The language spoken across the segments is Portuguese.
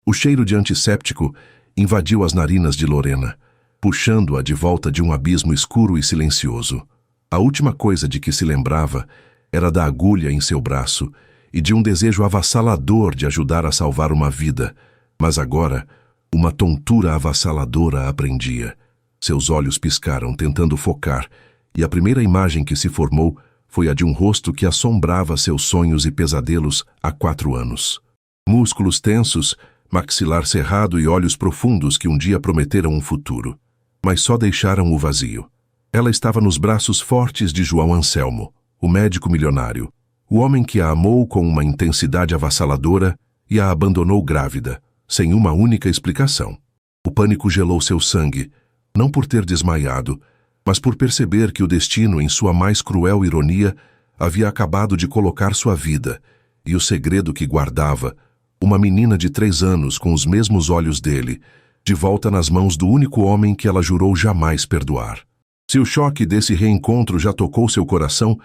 O cheiro de antisséptico invadiu as narinas de Lorena, puxando-a de volta de um abismo escuro e silencioso. A última coisa de que se lembrava era da agulha em seu braço e de um desejo avassalador de ajudar a salvar uma vida, mas agora uma tontura avassaladora a prendia. Seus olhos piscaram, tentando focar, e a primeira imagem que se formou foi a de um rosto que assombrava seus sonhos e pesadelos há 4 anos. Músculos tensos, maxilar cerrado e olhos profundos que um dia prometeram um futuro, mas só deixaram o vazio. Ela estava nos braços fortes de João Anselmo, o médico milionário, o homem que a amou com uma intensidade avassaladora e a abandonou grávida, sem uma única explicação. O pânico gelou seu sangue, não por ter desmaiado, mas por perceber que o destino, em sua mais cruel ironia, havia acabado de colocar sua vida e o segredo que guardava, uma menina de 3 anos com os mesmos olhos dele, de volta nas mãos do único homem que ela jurou jamais perdoar. Se o choque desse reencontro já tocou seu coração,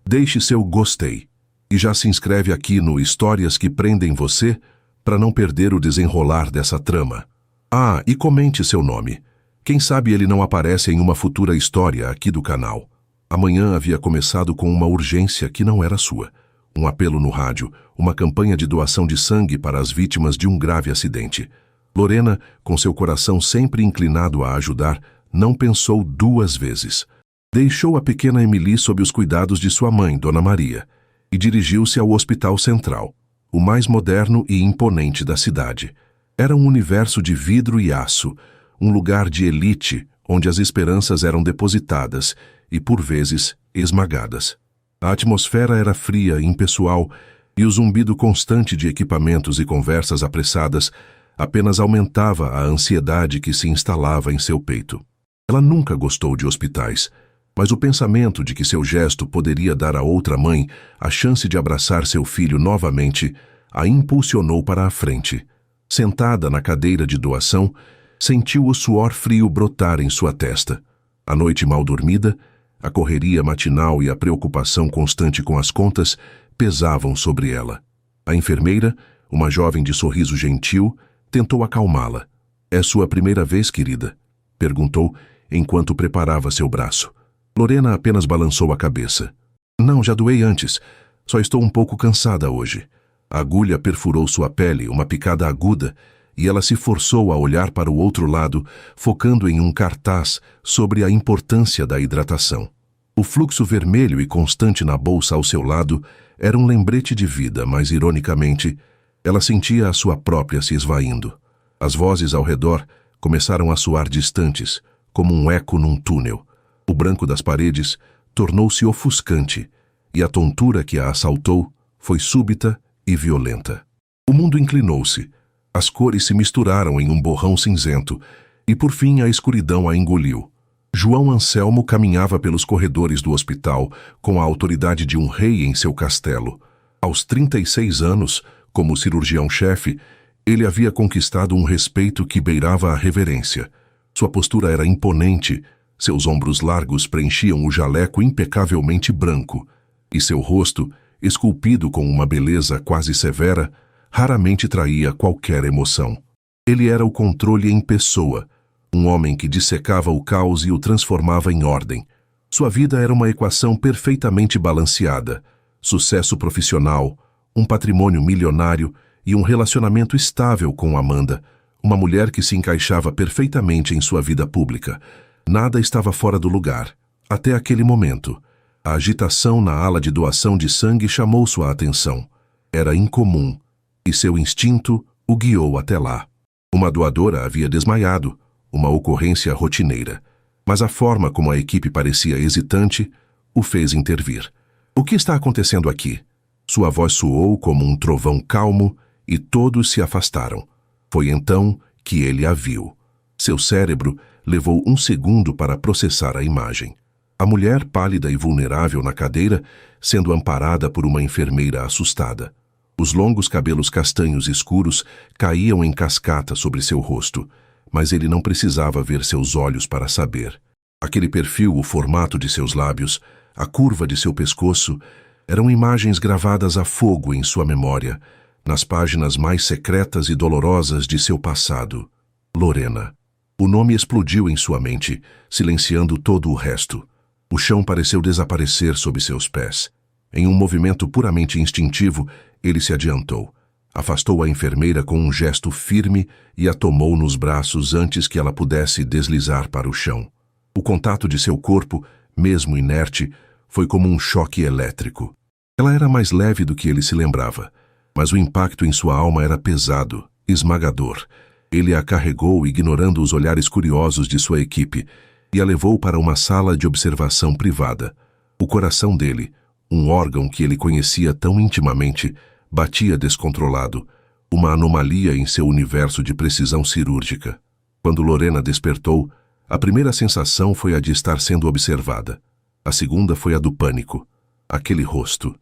deixe seu gostei e já se inscreve aqui no Histórias que Prendem Você para não perder o desenrolar dessa trama. Ah, e comente seu nome. Quem sabe ele não aparece em uma futura história aqui do canal. Amanhã havia começado com uma urgência que não era sua. Um apelo no rádio, uma campanha de doação de sangue para as vítimas de um grave acidente. Lorena, com seu coração sempre inclinado a ajudar, não pensou 2 vezes. Deixou a pequena Emily sob os cuidados de sua mãe, Dona Maria, e dirigiu-se ao Hospital Central, o mais moderno e imponente da cidade. Era um universo de vidro e aço, um lugar de elite onde as esperanças eram depositadas e, por vezes, esmagadas. A atmosfera era fria e impessoal, e o zumbido constante de equipamentos e conversas apressadas apenas aumentava a ansiedade que se instalava em seu peito. Ela nunca gostou de hospitais, mas o pensamento de que seu gesto poderia dar a outra mãe a chance de abraçar seu filho novamente a impulsionou para a frente. Sentada na cadeira de doação, sentiu o suor frio brotar em sua testa. A noite mal dormida, a correria matinal e a preocupação constante com as contas pesavam sobre ela. A enfermeira, uma jovem de sorriso gentil, tentou acalmá-la. "É sua primeira vez, querida?" perguntou enquanto preparava seu braço. Lorena apenas balançou a cabeça. "Não, já doei antes. Só estou um pouco cansada hoje." A agulha perfurou sua pele, uma picada aguda, e ela se forçou a olhar para o outro lado, focando em um cartaz sobre a importância da hidratação. O fluxo vermelho e constante na bolsa ao seu lado era um lembrete de vida, mas, ironicamente, ela sentia a sua própria se esvaindo. As vozes ao redor começaram a soar distantes, como um eco num túnel. O branco das paredes tornou-se ofuscante, e a tontura que a assaltou foi súbita e violenta. O mundo inclinou-se. As cores se misturaram em um borrão cinzento, e por fim a escuridão a engoliu. João Anselmo caminhava pelos corredores do hospital com a autoridade de um rei em seu castelo. Aos 36 anos, como cirurgião-chefe, ele havia conquistado um respeito que beirava a reverência. Sua postura era imponente, seus ombros largos preenchiam o jaleco impecavelmente branco, e seu rosto, esculpido com uma beleza quase severa, raramente traía qualquer emoção. Ele era o controle em pessoa, um homem que dissecava o caos e o transformava em ordem. Sua vida era uma equação perfeitamente balanceada: sucesso profissional, um patrimônio milionário e um relacionamento estável com Amanda, uma mulher que se encaixava perfeitamente em sua vida pública. Nada estava fora do lugar, até aquele momento. A agitação na ala de doação de sangue chamou sua atenção. Era incomum, e seu instinto o guiou até lá. Uma doadora havia desmaiado, uma ocorrência rotineira, mas a forma como a equipe parecia hesitante o fez intervir. "O que está acontecendo aqui?" Sua voz soou como um trovão calmo e todos se afastaram. Foi então que ele a viu. Seu cérebro levou 1 segundo para processar a imagem. A mulher pálida e vulnerável na cadeira, sendo amparada por uma enfermeira assustada. Os longos cabelos castanhos escuros caíam em cascata sobre seu rosto, mas ele não precisava ver seus olhos para saber. Aquele perfil, o formato de seus lábios, a curva de seu pescoço, eram imagens gravadas a fogo em sua memória, nas páginas mais secretas e dolorosas de seu passado. Lorena. O nome explodiu em sua mente, silenciando todo o resto. O chão pareceu desaparecer sob seus pés. Em um movimento puramente instintivo, ele se adiantou. Afastou a enfermeira com um gesto firme e a tomou nos braços antes que ela pudesse deslizar para o chão. O contato de seu corpo, mesmo inerte, foi como um choque elétrico. Ela era mais leve do que ele se lembrava, mas o impacto em sua alma era pesado, esmagador. Ele a carregou, ignorando os olhares curiosos de sua equipe, e a levou para uma sala de observação privada. O coração dele, um órgão que ele conhecia tão intimamente, batia descontrolado, uma anomalia em seu universo de precisão cirúrgica. Quando Lorena despertou, a primeira sensação foi a de estar sendo observada. A segunda foi a do pânico. Aquele rosto,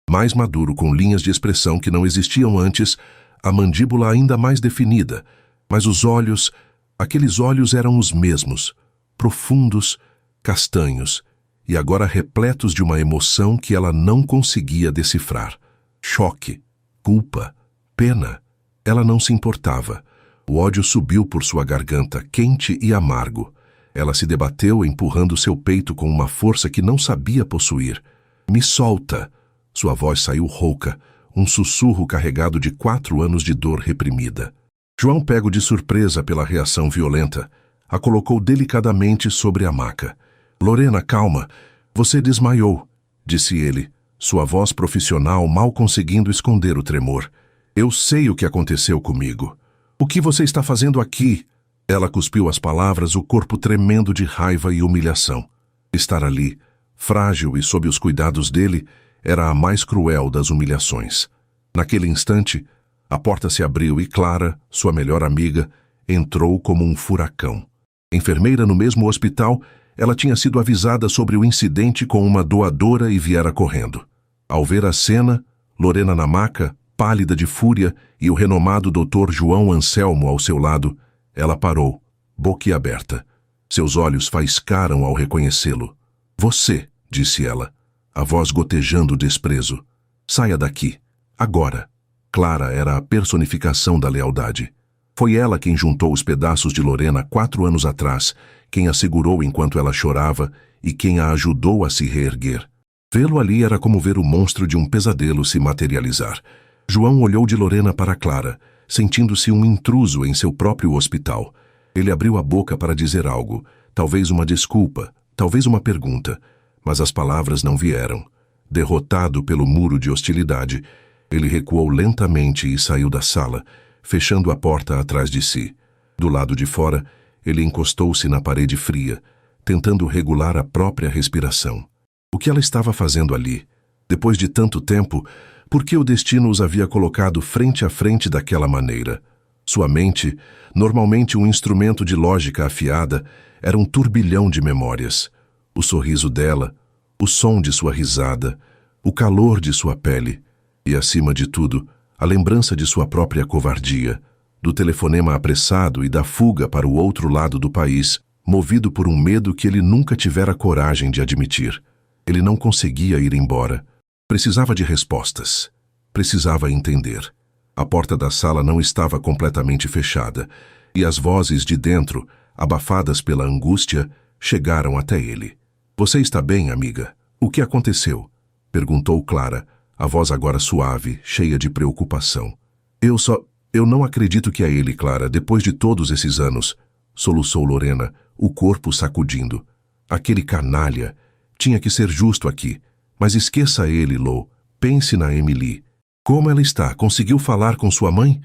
mais maduro, com linhas de expressão que não existiam antes, a mandíbula ainda mais definida, mas os olhos, aqueles olhos eram os mesmos, profundos, castanhos, e agora repletos de uma emoção que ela não conseguia decifrar. Choque, culpa, pena. Ela não se importava. O ódio subiu por sua garganta, quente e amargo. Ela se debateu, empurrando seu peito com uma força que não sabia possuir. "Me solta!" Sua voz saiu rouca, um sussurro carregado de 4 anos de dor reprimida. João, pego de surpresa pela reação violenta, a colocou delicadamente sobre a maca. "Lorena, calma. Você desmaiou", disse ele, sua voz profissional mal conseguindo esconder o tremor. "Eu sei o que aconteceu comigo. O que você está fazendo aqui?" Ela cuspiu as palavras, o corpo tremendo de raiva e humilhação. Estar ali, frágil e sob os cuidados dele, era a mais cruel das humilhações. Naquele instante, a porta se abriu e Clara, sua melhor amiga, entrou como um furacão. Enfermeira no mesmo hospital, ela tinha sido avisada sobre o incidente com uma doadora e viera correndo. Ao ver a cena, Lorena na maca, pálida de fúria, e o renomado Dr. João Anselmo ao seu lado, ela parou, boquiaberta. Seus olhos faiscaram ao reconhecê-lo. "Você", disse ela, a voz gotejando desprezo. "Saia daqui, agora." Clara era a personificação da lealdade. Foi ela quem juntou os pedaços de Lorena 4 anos atrás, quem a segurou enquanto ela chorava e quem a ajudou a se reerguer. Vê-lo ali era como ver o monstro de um pesadelo se materializar. João olhou de Lorena para Clara, sentindo-se um intruso em seu próprio hospital. Ele abriu a boca para dizer algo, talvez uma desculpa, talvez uma pergunta, mas as palavras não vieram. Derrotado pelo muro de hostilidade, ele recuou lentamente e saiu da sala, fechando a porta atrás de si. Do lado de fora, ele encostou-se na parede fria, tentando regular a própria respiração. O que ela estava fazendo ali? Depois de tanto tempo, por que o destino os havia colocado frente a frente daquela maneira? Sua mente, normalmente um instrumento de lógica afiada, era um turbilhão de memórias. O sorriso dela, o som de sua risada, o calor de sua pele e, acima de tudo, a lembrança de sua própria covardia, do telefonema apressado e da fuga para o outro lado do país, movido por um medo que ele nunca tivera coragem de admitir. Ele não conseguia ir embora. Precisava de respostas. Precisava entender. A porta da sala não estava completamente fechada, e as vozes de dentro, abafadas pela angústia, chegaram até ele. "Você está bem, amiga? O que aconteceu?" perguntou Clara, a voz agora suave, cheia de preocupação. Eu não acredito que é ele, Clara, depois de todos esses anos", soluçou Lorena, o corpo sacudindo. "Aquele canalha. Tinha que ser justo aqui. Mas esqueça ele, Lô. Pense na Emily. Como ela está? Conseguiu falar com sua mãe?"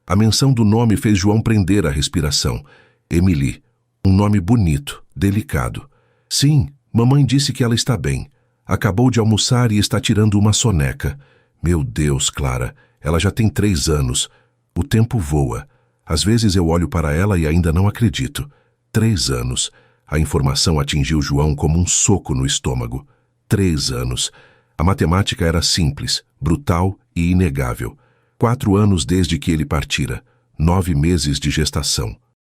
A menção do nome fez João prender a respiração. Emily. Um nome bonito, delicado. "Sim, mamãe disse que ela está bem. Acabou de almoçar e está tirando uma soneca." "Meu Deus, Clara, ela já tem 3 anos. O tempo voa. Às vezes eu olho para ela e ainda não acredito. 3 anos. A informação atingiu João como um soco no estômago. 3 anos. A matemática era simples, brutal e inegável. 4 anos desde que ele partira. 9 meses de gestação.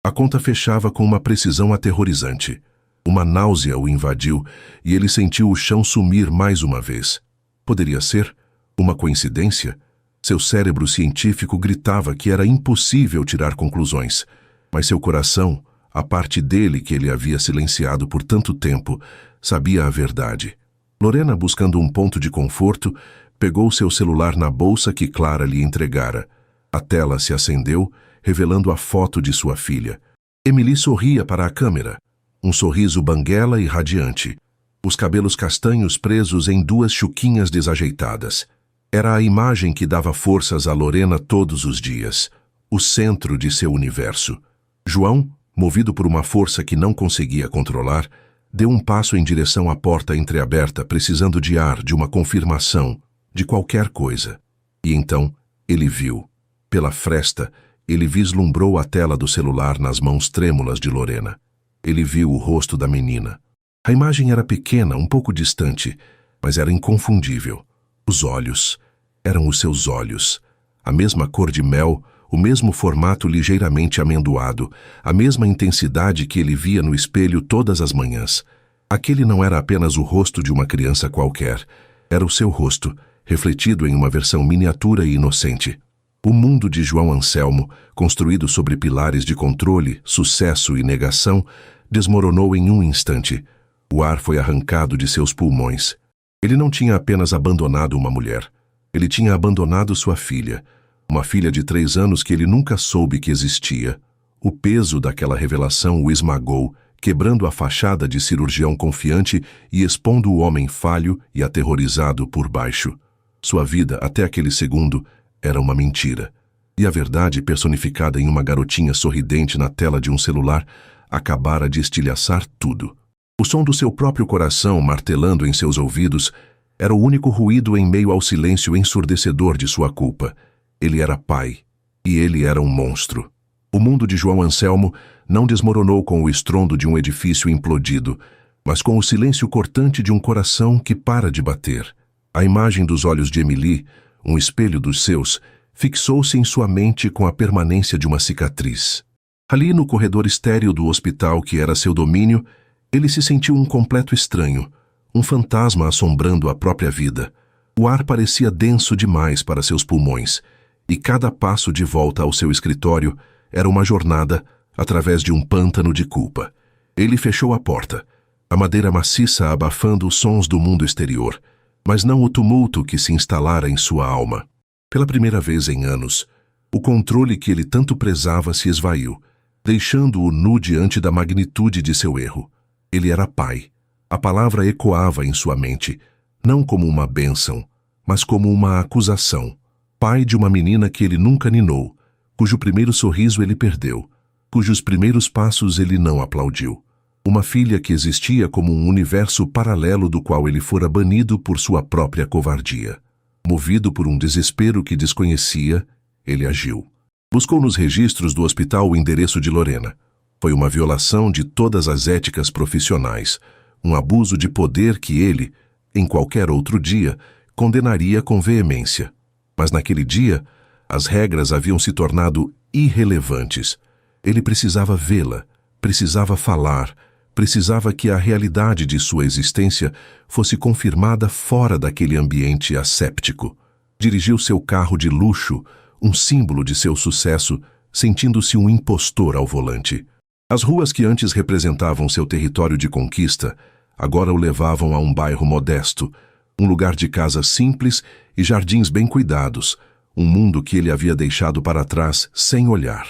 A conta fechava com uma precisão aterrorizante. Uma náusea o invadiu e ele sentiu o chão sumir mais uma vez. Poderia ser uma coincidência? Seu cérebro científico gritava que era impossível tirar conclusões, mas seu coração, a parte dele que ele havia silenciado por tanto tempo, sabia a verdade. Lorena, buscando um ponto de conforto, pegou seu celular na bolsa que Clara lhe entregara. A tela se acendeu, revelando a foto de sua filha. Emily sorria para a câmera, um sorriso banguela e radiante, os cabelos castanhos presos em duas chuquinhas desajeitadas. Era a imagem que dava forças a Lorena todos os dias, o centro de seu universo. João, movido por uma força que não conseguia controlar, deu um passo em direção à porta entreaberta, precisando de ar, de uma confirmação, de qualquer coisa. E então, ele viu. Pela fresta, ele vislumbrou a tela do celular nas mãos trêmulas de Lorena. Ele viu o rosto da menina. A imagem era pequena, um pouco distante, mas era inconfundível. Os olhos. Eram os seus olhos. A mesma cor de mel, o mesmo formato ligeiramente amendoado, a mesma intensidade que ele via no espelho todas as manhãs. Aquele não era apenas o rosto de uma criança qualquer. Era o seu rosto, refletido em uma versão miniatura e inocente. O mundo de João Anselmo, construído sobre pilares de controle, sucesso e negação, desmoronou em um instante. O ar foi arrancado de seus pulmões. Ele não tinha apenas abandonado uma mulher. Ele tinha abandonado sua filha, uma filha de 3 anos que ele nunca soube que existia. O peso daquela revelação o esmagou, quebrando a fachada de cirurgião confiante e expondo o homem falho e aterrorizado por baixo. Sua vida, até aquele segundo, era uma mentira. E a verdade, personificada em uma garotinha sorridente na tela de um celular, acabara de estilhaçar tudo. O som do seu próprio coração martelando em seus ouvidos era o único ruído em meio ao silêncio ensurdecedor de sua culpa. Ele era pai, e ele era um monstro. O mundo de João Anselmo não desmoronou com o estrondo de um edifício implodido, mas com o silêncio cortante de um coração que para de bater. A imagem dos olhos de Emily, um espelho dos seus, fixou-se em sua mente com a permanência de uma cicatriz. Ali no corredor estéril do hospital que era seu domínio, ele se sentiu um completo estranho, um fantasma assombrando a própria vida. O ar parecia denso demais para seus pulmões, e cada passo de volta ao seu escritório era uma jornada através de um pântano de culpa. Ele fechou a porta, a madeira maciça abafando os sons do mundo exterior, mas não o tumulto que se instalara em sua alma. Pela primeira vez em anos, o controle que ele tanto prezava se esvaiu, deixando-o nu diante da magnitude de seu erro. Ele era pai. A palavra ecoava em sua mente, não como uma bênção, mas como uma acusação. Pai de uma menina que ele nunca ninou, cujo primeiro sorriso ele perdeu, cujos primeiros passos ele não aplaudiu. Uma filha que existia como um universo paralelo do qual ele fora banido por sua própria covardia. Movido por um desespero que desconhecia, ele agiu. Buscou nos registros do hospital o endereço de Lorena. Foi uma violação de todas as éticas profissionais, um abuso de poder que ele, em qualquer outro dia, condenaria com veemência. Mas naquele dia, as regras haviam se tornado irrelevantes. Ele precisava vê-la, precisava falar, precisava que a realidade de sua existência fosse confirmada fora daquele ambiente asséptico. Dirigiu seu carro de luxo, um símbolo de seu sucesso, sentindo-se um impostor ao volante. As ruas que antes representavam seu território de conquista, agora o levavam a um bairro modesto, um lugar de casas simples e jardins bem cuidados, um mundo que ele havia deixado para trás sem olhar.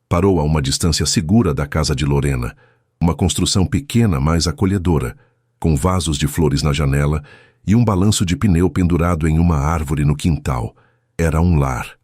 Parou a uma distância segura da casa de Lorena, uma construção pequena, mas acolhedora, com vasos de flores na janela e um balanço de pneu pendurado em uma árvore no quintal. Era um lar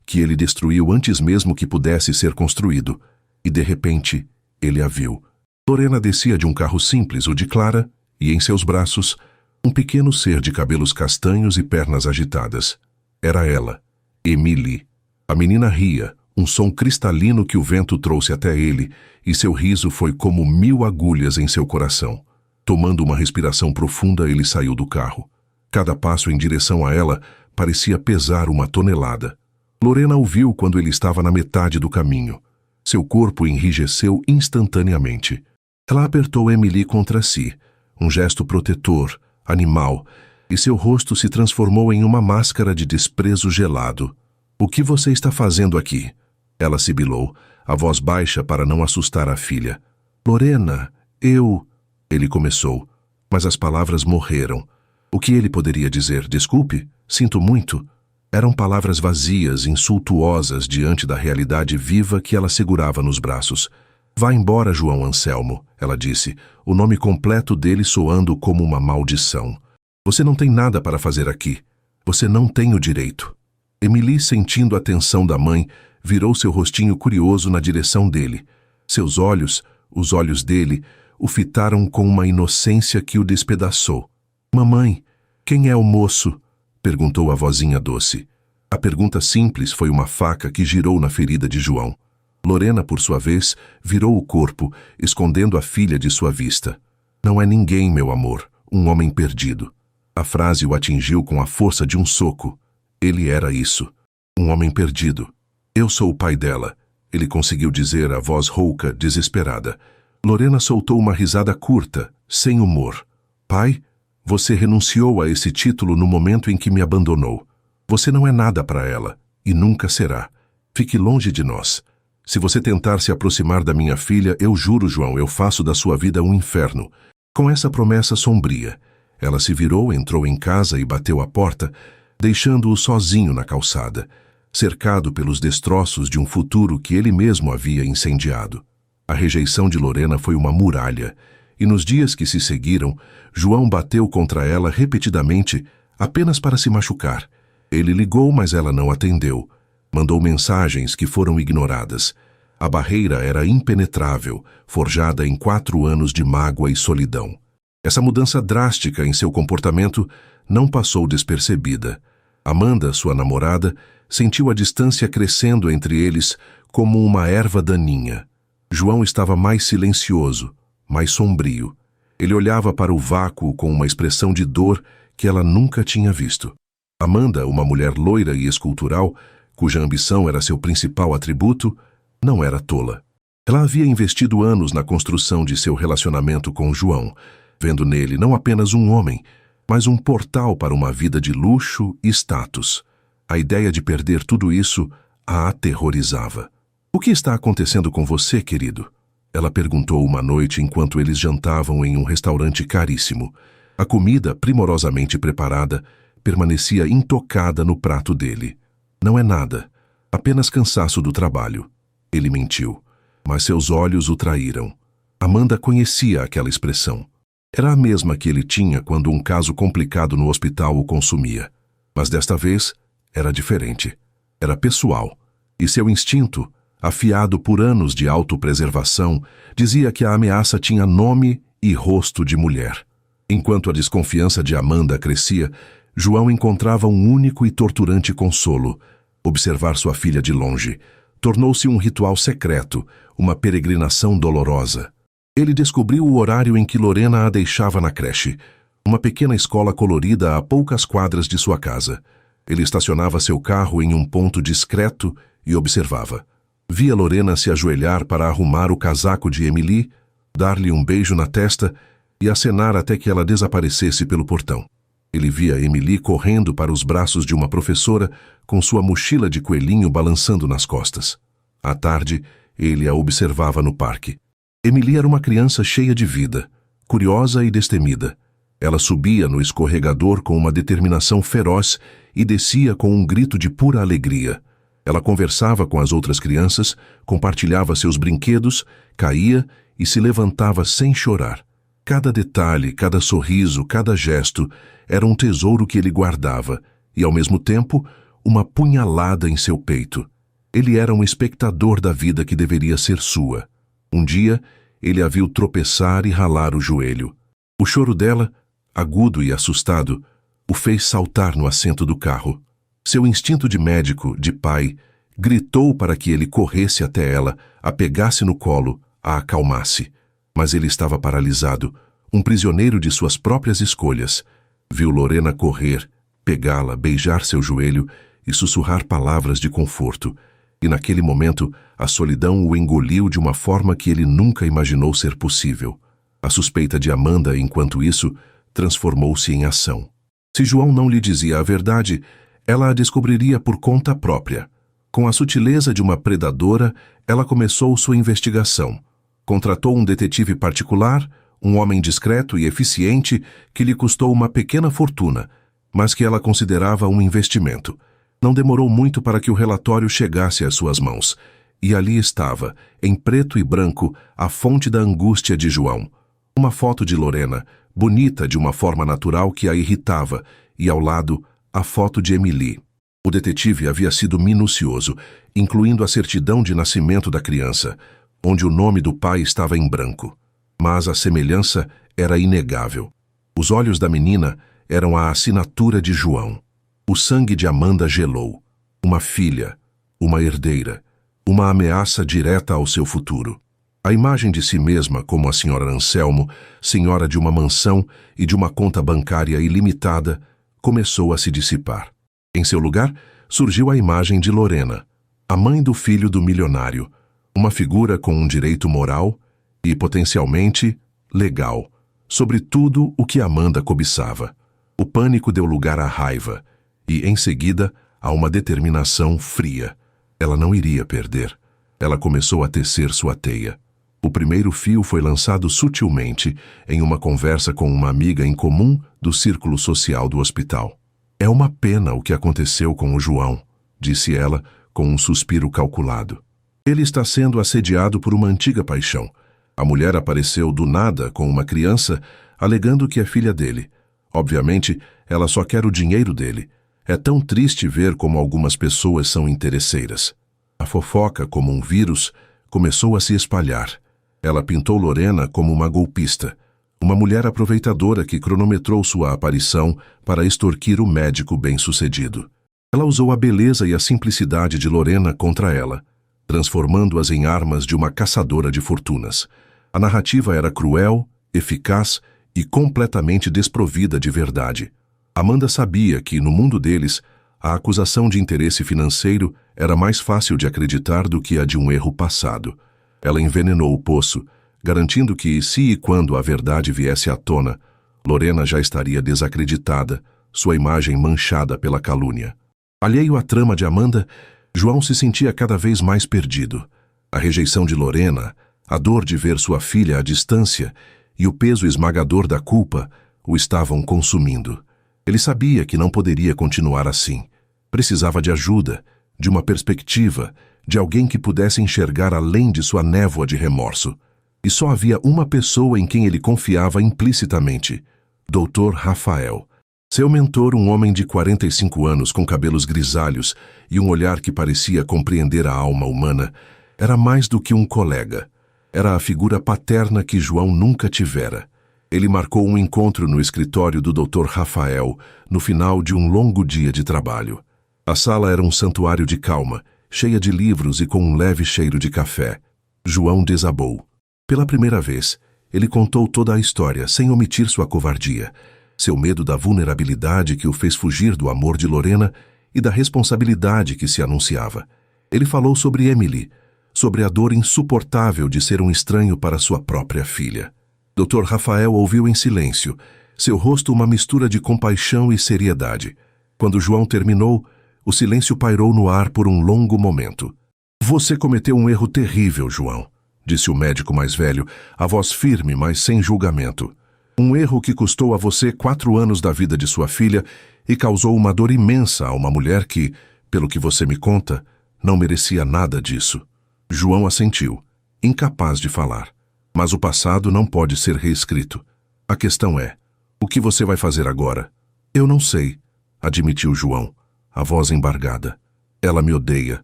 que ele destruiu antes mesmo que pudesse ser construído, e de repente ele a viu. Lorena descia de um carro simples, o de Clara, e em seus braços, um pequeno ser de cabelos castanhos e pernas agitadas. Era ela, Emily. A menina ria, um som cristalino que o vento trouxe até ele, e seu riso foi como 1000 agulhas em seu coração. Tomando uma respiração profunda, ele saiu do carro. Cada passo em direção a ela parecia pesar 1 tonelada. Lorena o viu quando ele estava na metade do caminho. Seu corpo enrijeceu instantaneamente. Ela apertou Emily contra si, um gesto protetor, animal, e seu rosto se transformou em uma máscara de desprezo gelado. "O que você está fazendo aqui?" Ela sibilou, a voz baixa para não assustar a filha. "Lorena, eu..." Ele começou, mas as palavras morreram. O que ele poderia dizer? "Desculpe, sinto muito." Eram palavras vazias, insultuosas diante da realidade viva que ela segurava nos braços. "Vá embora, João Anselmo", ela disse, o nome completo dele soando como uma maldição. "Você não tem nada para fazer aqui. Você não tem o direito." Emily, sentindo a tensão da mãe, virou seu rostinho curioso na direção dele. Seus olhos, os olhos dele, o fitaram com uma inocência que o despedaçou. "Mamãe, quem é o moço?" perguntou a vozinha doce. A pergunta simples foi uma faca que girou na ferida de João. Lorena, por sua vez, virou o corpo, escondendo a filha de sua vista. "Não é ninguém, meu amor, um homem perdido." A frase o atingiu com a força de um soco. Ele era isso, um homem perdido. "Eu sou o pai dela", ele conseguiu dizer, a voz rouca, desesperada. Lorena soltou uma risada curta, sem humor. "Pai, você renunciou a esse título no momento em que me abandonou. Você não é nada para ela, e nunca será. Fique longe de nós. Se você tentar se aproximar da minha filha, eu juro, João, eu faço da sua vida um inferno." Com essa promessa sombria, ela se virou, entrou em casa e bateu a porta, deixando-o sozinho na calçada, cercado pelos destroços de um futuro que ele mesmo havia incendiado. A rejeição de Lorena foi uma muralha, e nos dias que se seguiram, João bateu contra ela repetidamente, apenas para se machucar. Ele ligou, mas ela não atendeu. Mandou mensagens que foram ignoradas. A barreira era impenetrável, forjada em 4 anos de mágoa e solidão. Essa mudança drástica em seu comportamento não passou despercebida. Amanda, sua namorada, sentiu a distância crescendo entre eles como uma erva daninha. João estava mais silencioso, mais sombrio. Ele olhava para o vácuo com uma expressão de dor que ela nunca tinha visto. Amanda, uma mulher loira e escultural, cuja ambição era seu principal atributo, não era tola. Ela havia investido anos na construção de seu relacionamento com João, vendo nele não apenas um homem, mas um portal para uma vida de luxo e status. A ideia de perder tudo isso a aterrorizava. "O que está acontecendo com você, querido?" Ela perguntou uma noite enquanto eles jantavam em um restaurante caríssimo. A comida, primorosamente preparada, permanecia intocada no prato dele. "Não é nada, apenas cansaço do trabalho." Ele mentiu, mas seus olhos o traíram. Amanda conhecia aquela expressão. Era a mesma que ele tinha quando um caso complicado no hospital o consumia. Mas desta vez, era diferente. Era pessoal. E seu instinto, afiado por anos de autopreservação, dizia que a ameaça tinha nome e rosto de mulher. Enquanto a desconfiança de Amanda crescia, João encontrava um único e torturante consolo: observar sua filha de longe. Tornou-se um ritual secreto, uma peregrinação dolorosa. Ele descobriu o horário em que Lorena a deixava na creche, uma pequena escola colorida a poucas quadras de sua casa. Ele estacionava seu carro em um ponto discreto e observava. Via Lorena se ajoelhar para arrumar o casaco de Emily, dar-lhe um beijo na testa e acenar até que ela desaparecesse pelo portão. Ele via Emily correndo para os braços de uma professora com sua mochila de coelhinho balançando nas costas. À tarde, ele a observava no parque. Emily era uma criança cheia de vida, curiosa e destemida. Ela subia no escorregador com uma determinação feroz e descia com um grito de pura alegria. Ela conversava com as outras crianças, compartilhava seus brinquedos, caía e se levantava sem chorar. Cada detalhe, cada sorriso, cada gesto era um tesouro que ele guardava e, ao mesmo tempo, uma punhalada em seu peito. Ele era um espectador da vida que deveria ser sua. Um dia, ele a viu tropeçar e ralar o joelho. O choro dela, agudo e assustado, o fez saltar no assento do carro. Seu instinto de médico, de pai, gritou para que ele corresse até ela, a pegasse no colo, a acalmasse. Mas ele estava paralisado, um prisioneiro de suas próprias escolhas. Viu Lorena correr, pegá-la, beijar seu joelho e sussurrar palavras de conforto. E naquele momento, a solidão o engoliu de uma forma que ele nunca imaginou ser possível. A suspeita de Amanda, enquanto isso, transformou-se em ação. Se João não lhe dizia a verdade, ela a descobriria por conta própria. Com a sutileza de uma predadora, ela começou sua investigação. Contratou um detetive particular, um homem discreto e eficiente que lhe custou uma pequena fortuna, mas que ela considerava um investimento. Não demorou muito para que o relatório chegasse às suas mãos. E ali estava, em preto e branco, a fonte da angústia de João. Uma foto de Lorena, bonita de uma forma natural que a irritava, e ao lado, a foto de Emily. O detetive havia sido minucioso, incluindo a certidão de nascimento da criança, onde o nome do pai estava em branco. Mas a semelhança era inegável. Os olhos da menina eram a assinatura de João. O sangue de Amanda gelou. Uma filha, uma herdeira, uma ameaça direta ao seu futuro. A imagem de si mesma como a senhora Anselmo, senhora de uma mansão e de uma conta bancária ilimitada, começou a se dissipar. Em seu lugar, surgiu a imagem de Lorena, a mãe do filho do milionário, uma figura com um direito moral e, potencialmente, legal, sobre tudo o que Amanda cobiçava. O pânico deu lugar à raiva e, em seguida, a uma determinação fria. Ela não iria perder. Ela começou a tecer sua teia. O primeiro fio foi lançado sutilmente em uma conversa com uma amiga em comum do círculo social do hospital. É uma pena o que aconteceu com o João, disse ela com um suspiro calculado. Ele está sendo assediado por uma antiga paixão. A mulher apareceu do nada com uma criança, alegando que é filha dele. Obviamente, ela só quer o dinheiro dele. É tão triste ver como algumas pessoas são interesseiras. A fofoca, como um vírus, começou a se espalhar. Ela pintou Lorena como uma golpista, uma mulher aproveitadora que cronometrou sua aparição para extorquir o médico bem-sucedido. Ela usou a beleza e a simplicidade de Lorena contra ela, transformando-as em armas de uma caçadora de fortunas. A narrativa era cruel, eficaz e completamente desprovida de verdade. Amanda sabia que, no mundo deles, a acusação de interesse financeiro era mais fácil de acreditar do que a de um erro passado. Ela envenenou o poço, garantindo que, se e quando a verdade viesse à tona, Lorena já estaria desacreditada, sua imagem manchada pela calúnia. Alheio à trama de Amanda, João se sentia cada vez mais perdido. A rejeição de Lorena, a dor de ver sua filha à distância e o peso esmagador da culpa o estavam consumindo. Ele sabia que não poderia continuar assim. Precisava de ajuda, de uma perspectiva, de alguém que pudesse enxergar além de sua névoa de remorso. E só havia uma pessoa em quem ele confiava implicitamente: Dr. Rafael. Seu mentor, um homem de 45 anos com cabelos grisalhos e um olhar que parecia compreender a alma humana, era mais do que um colega. Era a figura paterna que João nunca tivera. Ele marcou um encontro no escritório do Dr. Rafael no final de um longo dia de trabalho. A sala era um santuário de calma, cheia de livros e com um leve cheiro de café. João desabou. Pela primeira vez, ele contou toda a história, sem omitir sua covardia, seu medo da vulnerabilidade que o fez fugir do amor de Lorena e da responsabilidade que se anunciava. Ele falou sobre Emily, sobre a dor insuportável de ser um estranho para sua própria filha. Dr. Rafael ouviu em silêncio, seu rosto uma mistura de compaixão e seriedade. Quando João terminou, o silêncio pairou no ar por um longo momento. Você cometeu um erro terrível, João, disse o médico mais velho, a voz firme, mas sem julgamento. Um erro que custou a você 4 anos da vida de sua filha e causou uma dor imensa a uma mulher que, pelo que você me conta, não merecia nada disso. João assentiu, incapaz de falar. Mas o passado não pode ser reescrito. A questão é, o que você vai fazer agora? Eu não sei, admitiu João, a voz embargada. Ela me odeia.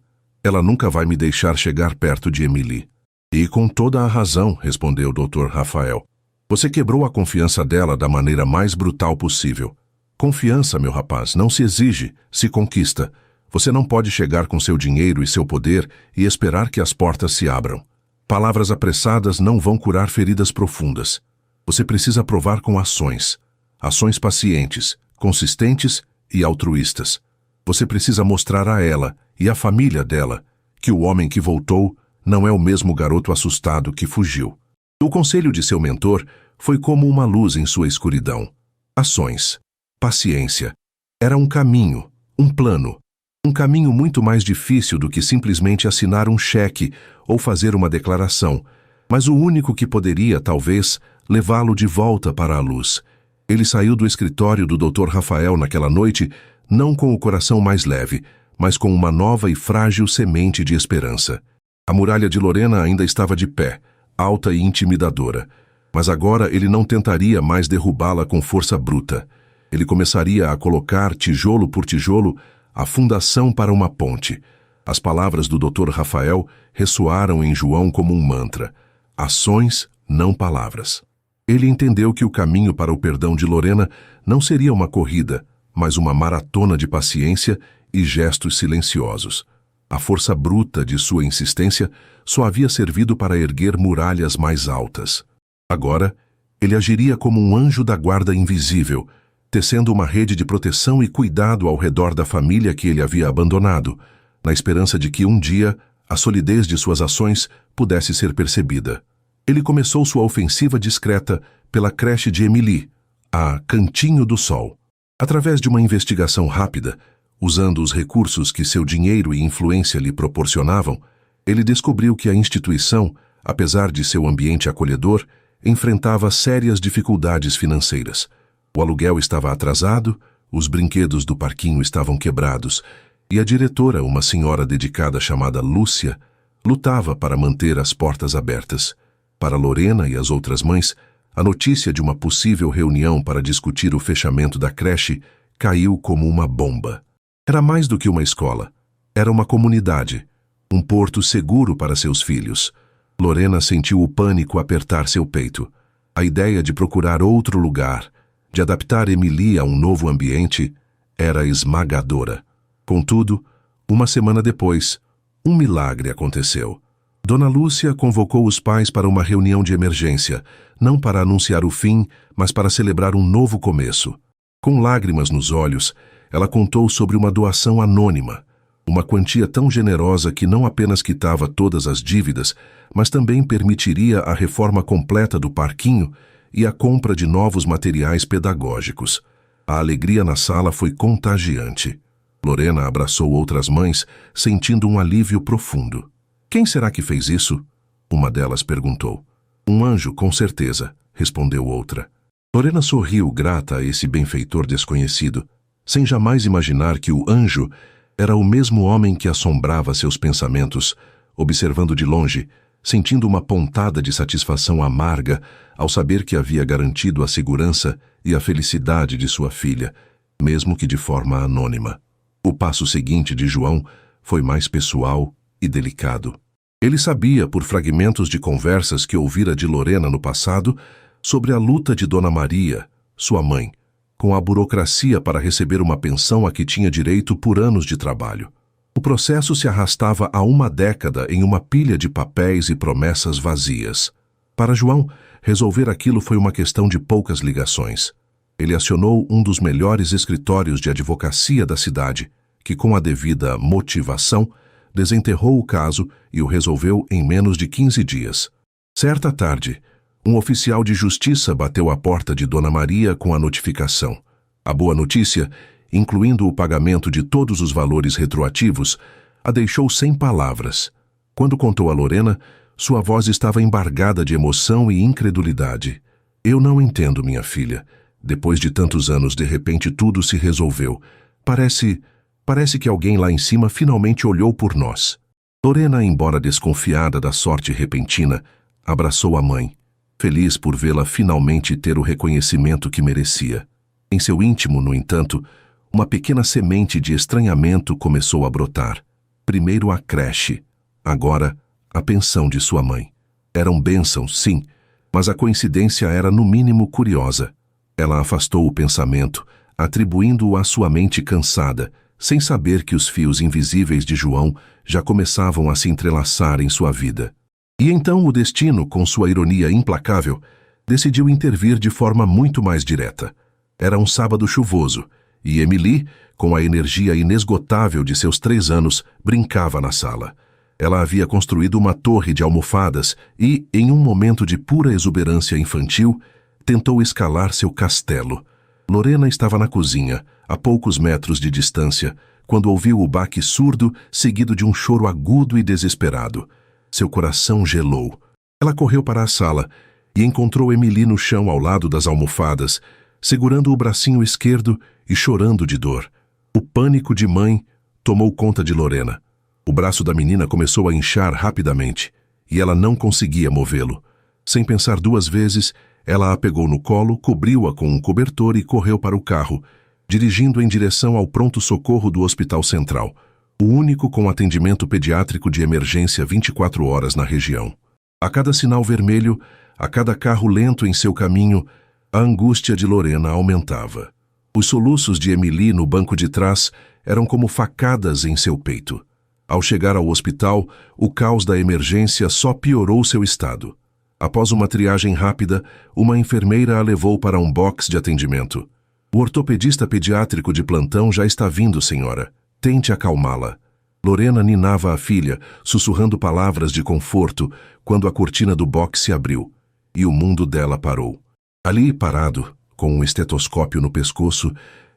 Ela nunca vai me deixar chegar perto de Emily. E com toda a razão, respondeu o Dr. Rafael. Você quebrou a confiança dela da maneira mais brutal possível. Confiança, meu rapaz, não se exige, se conquista. Você não pode chegar com seu dinheiro e seu poder e esperar que as portas se abram. Palavras apressadas não vão curar feridas profundas. Você precisa provar com ações. Ações pacientes, consistentes e altruístas. Você precisa mostrar a ela e à família dela que o homem que voltou não é o mesmo garoto assustado que fugiu. O conselho de seu mentor foi como uma luz em sua escuridão. Ações. paciência. Era um caminho, um plano. Um caminho muito mais difícil do que simplesmente assinar um cheque ou fazer uma declaração, mas o único que poderia, talvez, levá-lo de volta para a luz. Ele saiu do escritório do Dr. Rafael naquela noite, não com o coração mais leve, mas com uma nova e frágil semente de esperança. A muralha de Lorena ainda estava de pé, alta e intimidadora, mas agora ele não tentaria mais derrubá-la com força bruta. Ele começaria a colocar, tijolo por tijolo, a fundação para uma ponte. As palavras do Dr. Rafael ressoaram em João como um mantra. Ações, não palavras. Ele entendeu que o caminho para o perdão de Lorena não seria uma corrida, mas uma maratona de paciência e gestos silenciosos. A força bruta de sua insistência só havia servido para erguer muralhas mais altas. Agora, ele agiria como um anjo da guarda invisível, tecendo uma rede de proteção e cuidado ao redor da família que ele havia abandonado, na esperança de que um dia a solidez de suas ações pudesse ser percebida. Ele começou sua ofensiva discreta pela creche de Emily, a Cantinho do Sol. Através de uma investigação rápida, usando os recursos que seu dinheiro e influência lhe proporcionavam, ele descobriu que a instituição, apesar de seu ambiente acolhedor, enfrentava sérias dificuldades financeiras. O aluguel estava atrasado, os brinquedos do parquinho estavam quebrados, e a diretora, uma senhora dedicada chamada Lúcia, lutava para manter as portas abertas. Para Lorena e as outras mães, a notícia de uma possível reunião para discutir o fechamento da creche caiu como uma bomba. Era mais do que uma escola. Era uma comunidade, um porto seguro para seus filhos. Lorena sentiu o pânico apertar seu peito. A ideia de procurar outro lugar, de adaptar Emily a um novo ambiente, era esmagadora. Contudo, uma semana depois, um milagre aconteceu. Dona Lúcia convocou os pais para uma reunião de emergência, não para anunciar o fim, mas para celebrar um novo começo. Com lágrimas nos olhos, ela contou sobre uma doação anônima, uma quantia tão generosa que não apenas quitava todas as dívidas, mas também permitiria a reforma completa do parquinho e a compra de novos materiais pedagógicos. A alegria na sala foi contagiante. Lorena abraçou outras mães, sentindo um alívio profundo. "Quem será que fez isso?" uma delas perguntou. "Um anjo, com certeza", respondeu outra. Lorena sorriu grata a esse benfeitor desconhecido, sem jamais imaginar que o anjo era o mesmo homem que assombrava seus pensamentos, observando de longe, sentindo uma pontada de satisfação amarga ao saber que havia garantido a segurança e a felicidade de sua filha, mesmo que de forma anônima. O passo seguinte de João foi mais pessoal e delicado. Ele sabia, por fragmentos de conversas que ouvira de Lorena no passado, sobre a luta de Dona Maria, sua mãe, com a burocracia para receber uma pensão a que tinha direito por anos de trabalho. O processo se arrastava há uma década em uma pilha de papéis e promessas vazias. Para João, resolver aquilo foi uma questão de poucas ligações. Ele acionou um dos melhores escritórios de advocacia da cidade, que, com a devida motivação, desenterrou o caso e o resolveu em menos de 15 dias. Certa tarde, um oficial de justiça bateu à porta de Dona Maria com a notificação. A boa notícia, incluindo o pagamento de todos os valores retroativos, a deixou sem palavras. Quando contou a Lorena, sua voz estava embargada de emoção e incredulidade. "Eu não entendo, minha filha. Depois de tantos anos, de repente tudo se resolveu. Parece que alguém lá em cima finalmente olhou por nós." Lorena, embora desconfiada da sorte repentina, abraçou a mãe, feliz por vê-la finalmente ter o reconhecimento que merecia. Em seu íntimo, no entanto, uma pequena semente de estranhamento começou a brotar. Primeiro a creche, agora a pensão de sua mãe. Eram bênçãos, sim, mas a coincidência era no mínimo curiosa. Ela afastou o pensamento, atribuindo-o à sua mente cansada, sem saber que os fios invisíveis de João já começavam a se entrelaçar em sua vida. E então o destino, com sua ironia implacável, decidiu intervir de forma muito mais direta. Era um sábado chuvoso, e Emily, com a energia inesgotável de seus 3 anos, brincava na sala. Ela havia construído uma torre de almofadas e, em um momento de pura exuberância infantil, tentou escalar seu castelo. Lorena estava na cozinha, a poucos metros de distância, quando ouviu o baque surdo, seguido de um choro agudo e desesperado. Seu coração gelou. Ela correu para a sala e encontrou Emily no chão ao lado das almofadas, segurando o bracinho esquerdo e chorando de dor. O pânico de mãe tomou conta de Lorena. O braço da menina começou a inchar rapidamente e ela não conseguia movê-lo. Sem pensar duas vezes, ela a pegou no colo, cobriu-a com um cobertor e correu para o carro, dirigindo em direção ao pronto-socorro do Hospital Central, o único com atendimento pediátrico de emergência 24 horas na região. A cada sinal vermelho, a cada carro lento em seu caminho, a angústia de Lorena aumentava. Os soluços de Emily no banco de trás eram como facadas em seu peito. Ao chegar ao hospital, o caos da emergência só piorou seu estado. Após uma triagem rápida, uma enfermeira a levou para um box de atendimento. O ortopedista pediátrico de plantão já está vindo, senhora. Tente acalmá-la. Lorena ninava a filha, sussurrando palavras de conforto, quando a cortina do box se abriu, e o mundo dela parou. Ali, parado, com um estetoscópio no pescoço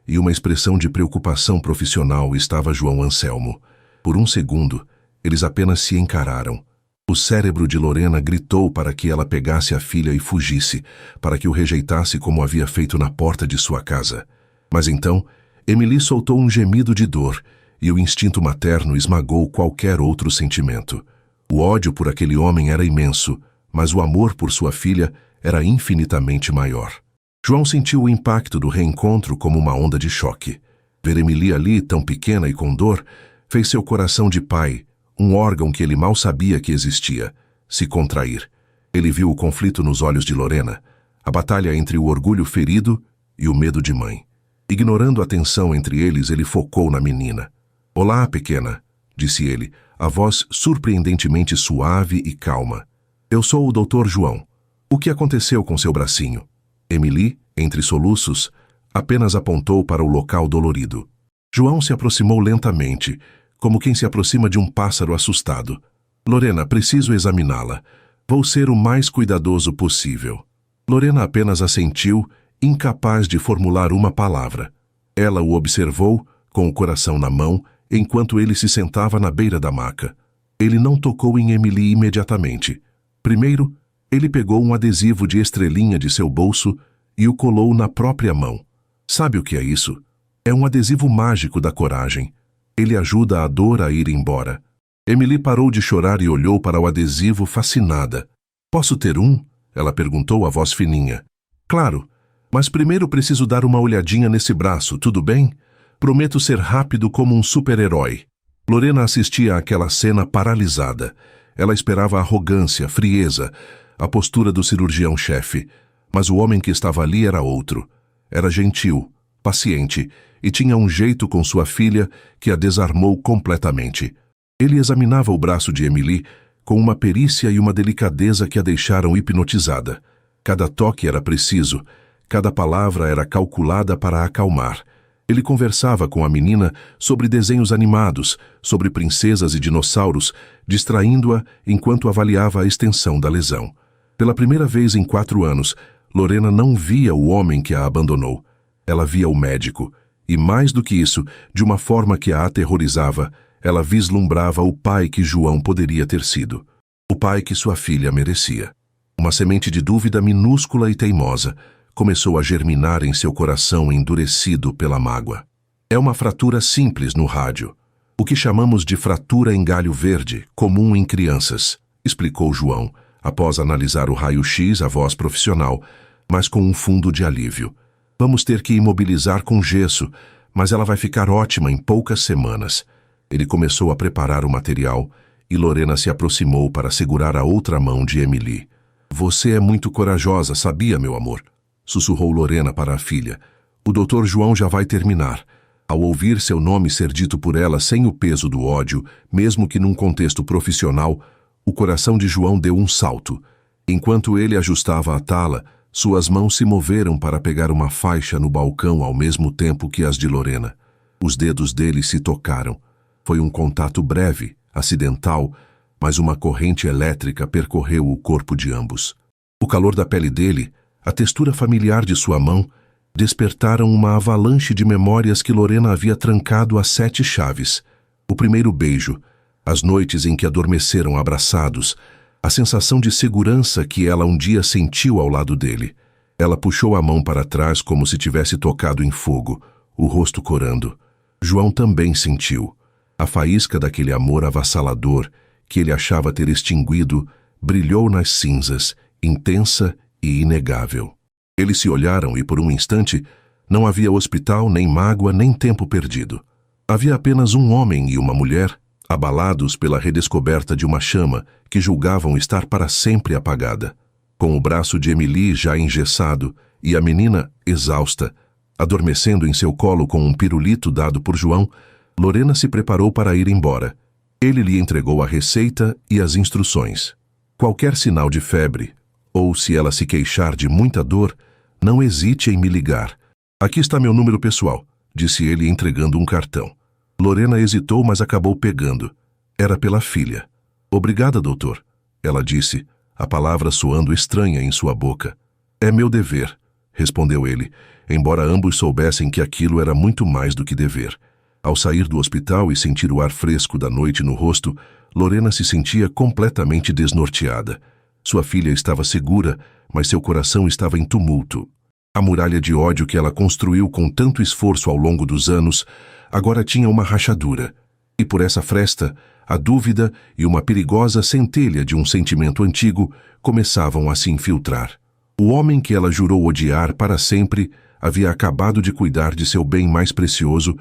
e uma expressão de preocupação profissional, estava João Anselmo. Por um segundo, eles apenas se encararam. O cérebro de Lorena gritou para que ela pegasse a filha e fugisse, para que o rejeitasse como havia feito na porta de sua casa. Mas então, Emily soltou um gemido de dor e o instinto materno esmagou qualquer outro sentimento. O ódio por aquele homem era imenso, mas o amor por sua filha era infinitamente maior. João sentiu o impacto do reencontro como uma onda de choque. Ver Emily ali, tão pequena e com dor, fez seu coração de pai, um órgão que ele mal sabia que existia, se contrair. Ele viu o conflito nos olhos de Lorena, a batalha entre o orgulho ferido e o medo de mãe. Ignorando a tensão entre eles, ele focou na menina. "Olá, pequena", disse ele, a voz surpreendentemente suave e calma. "Eu sou o Dr. João. O que aconteceu com seu bracinho?" Emily, entre soluços, apenas apontou para o local dolorido. João se aproximou lentamente, como quem se aproxima de um pássaro assustado. "Lorena, preciso examiná-la. Vou ser o mais cuidadoso possível." Lorena apenas assentiu, incapaz de formular uma palavra. Ela o observou, com o coração na mão, enquanto ele se sentava na beira da maca. Ele não tocou em Emily imediatamente. Primeiro, ele pegou um adesivo de estrelinha de seu bolso e o colou na própria mão. Sabe o que é isso? É um adesivo mágico da coragem. Ele ajuda a dor a ir embora. Emily parou de chorar e olhou para o adesivo fascinada. "Posso ter um?" ela perguntou, a voz fininha. "Claro, mas primeiro preciso dar uma olhadinha nesse braço, tudo bem? Prometo ser rápido como um super-herói." Lorena assistia àquela cena paralisada. Ela esperava arrogância, frieza, a postura do cirurgião-chefe. Mas o homem que estava ali era outro. Era gentil, paciente, e tinha um jeito com sua filha que a desarmou completamente. Ele examinava o braço de Emily com uma perícia e uma delicadeza que a deixaram hipnotizada. Cada toque era preciso, cada palavra era calculada para acalmar. Ele conversava com a menina sobre desenhos animados, sobre princesas e dinossauros, distraindo-a enquanto avaliava a extensão da lesão. Pela primeira vez em 4 anos, Lorena não via o homem que a abandonou. Ela via o médico. E mais do que isso, de uma forma que a aterrorizava, ela vislumbrava o pai que João poderia ter sido. O pai que sua filha merecia. Uma semente de dúvida minúscula e teimosa começou a germinar em seu coração endurecido pela mágoa. "É uma fratura simples no rádio. O que chamamos de fratura em galho verde, comum em crianças", explicou João, após analisar o raio-x, a voz profissional, mas com um fundo de alívio. "Vamos ter que imobilizar com gesso, mas ela vai ficar ótima em poucas semanas." Ele começou a preparar o material e Lorena se aproximou para segurar a outra mão de Emily. "Você é muito corajosa, sabia, meu amor?" sussurrou Lorena para a filha. "O Dr. João já vai terminar." Ao ouvir seu nome ser dito por ela sem o peso do ódio, mesmo que num contexto profissional, o coração de João deu um salto. Enquanto ele ajustava a tala, suas mãos se moveram para pegar uma faixa no balcão ao mesmo tempo que as de Lorena. Os dedos dele se tocaram. Foi um contato breve, acidental, mas uma corrente elétrica percorreu o corpo de ambos. O calor da pele dele, a textura familiar de sua mão, despertaram uma avalanche de memórias que Lorena havia trancado a 7 chaves. O primeiro beijo, as noites em que adormeceram abraçados, a sensação de segurança que ela um dia sentiu ao lado dele. Ela puxou a mão para trás como se tivesse tocado em fogo, o rosto corando. João também sentiu. A faísca daquele amor avassalador, que ele achava ter extinguido, brilhou nas cinzas, intensa e inegável. Eles se olharam e, por um instante, não havia hospital, nem mágoa, nem tempo perdido. Havia apenas um homem e uma mulher, abalados pela redescoberta de uma chama que julgavam estar para sempre apagada. Com o braço de Emily já engessado e a menina exausta, adormecendo em seu colo com um pirulito dado por João, Lorena se preparou para ir embora. Ele lhe entregou a receita e as instruções. Qualquer sinal de febre, ou se ela se queixar de muita dor, não hesite em me ligar. Aqui está meu número pessoal, disse ele entregando um cartão. Lorena hesitou, mas acabou pegando. Era pela filha. Obrigada, doutor, ela disse, a palavra soando estranha em sua boca. É meu dever, respondeu ele, embora ambos soubessem que aquilo era muito mais do que dever. Ao sair do hospital e sentir o ar fresco da noite no rosto, Lorena se sentia completamente desnorteada. Sua filha estava segura, mas seu coração estava em tumulto. A muralha de ódio que ela construiu com tanto esforço ao longo dos anos, agora tinha uma rachadura. E por essa fresta, a dúvida e uma perigosa centelha de um sentimento antigo começavam a se infiltrar. O homem que ela jurou odiar para sempre havia acabado de cuidar de seu bem mais precioso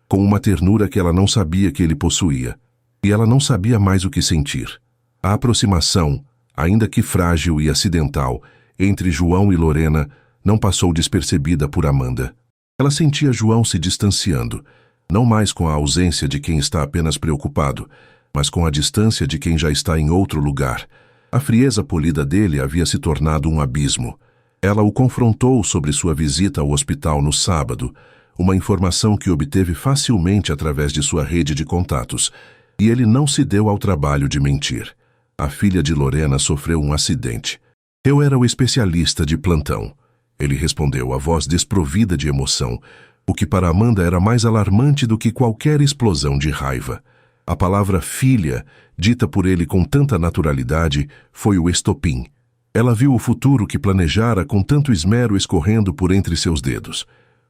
com uma ternura que ela não sabia que ele possuía. E ela não sabia mais o que sentir. A aproximação, ainda que frágil e acidental, entre João e Lorena não passou despercebida por Amanda. Ela sentia João se distanciando, não mais com a ausência de quem está apenas preocupado, mas com a distância de quem já está em outro lugar. A frieza polida dele havia se tornado um abismo. Ela o confrontou sobre sua visita ao hospital no sábado, uma informação que obteve facilmente através de sua rede de contatos, e ele não se deu ao trabalho de mentir. A filha de Lorena sofreu um acidente. Eu era o especialista de plantão. Ele respondeu, a voz desprovida de emoção, o que para Amanda era mais alarmante do que qualquer explosão de raiva. A palavra filha, dita por ele com tanta naturalidade, foi o estopim. Ela viu o futuro que planejara com tanto esmero escorrendo por entre seus dedos.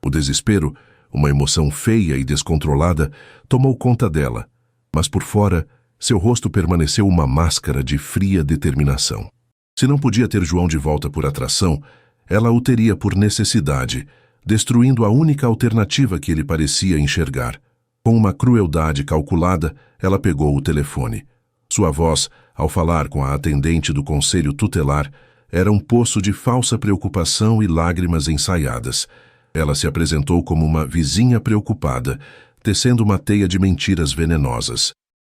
O desespero, uma emoção feia e descontrolada, tomou conta dela, mas por fora, seu rosto permaneceu uma máscara de fria determinação. Se não podia ter João de volta por atração, ela o teria por necessidade, destruindo a única alternativa que ele parecia enxergar. Com uma crueldade calculada, ela pegou o telefone. Sua voz, ao falar com a atendente do conselho tutelar, era um poço de falsa preocupação e lágrimas ensaiadas. Ela se apresentou como uma vizinha preocupada, tecendo uma teia de mentiras venenosas.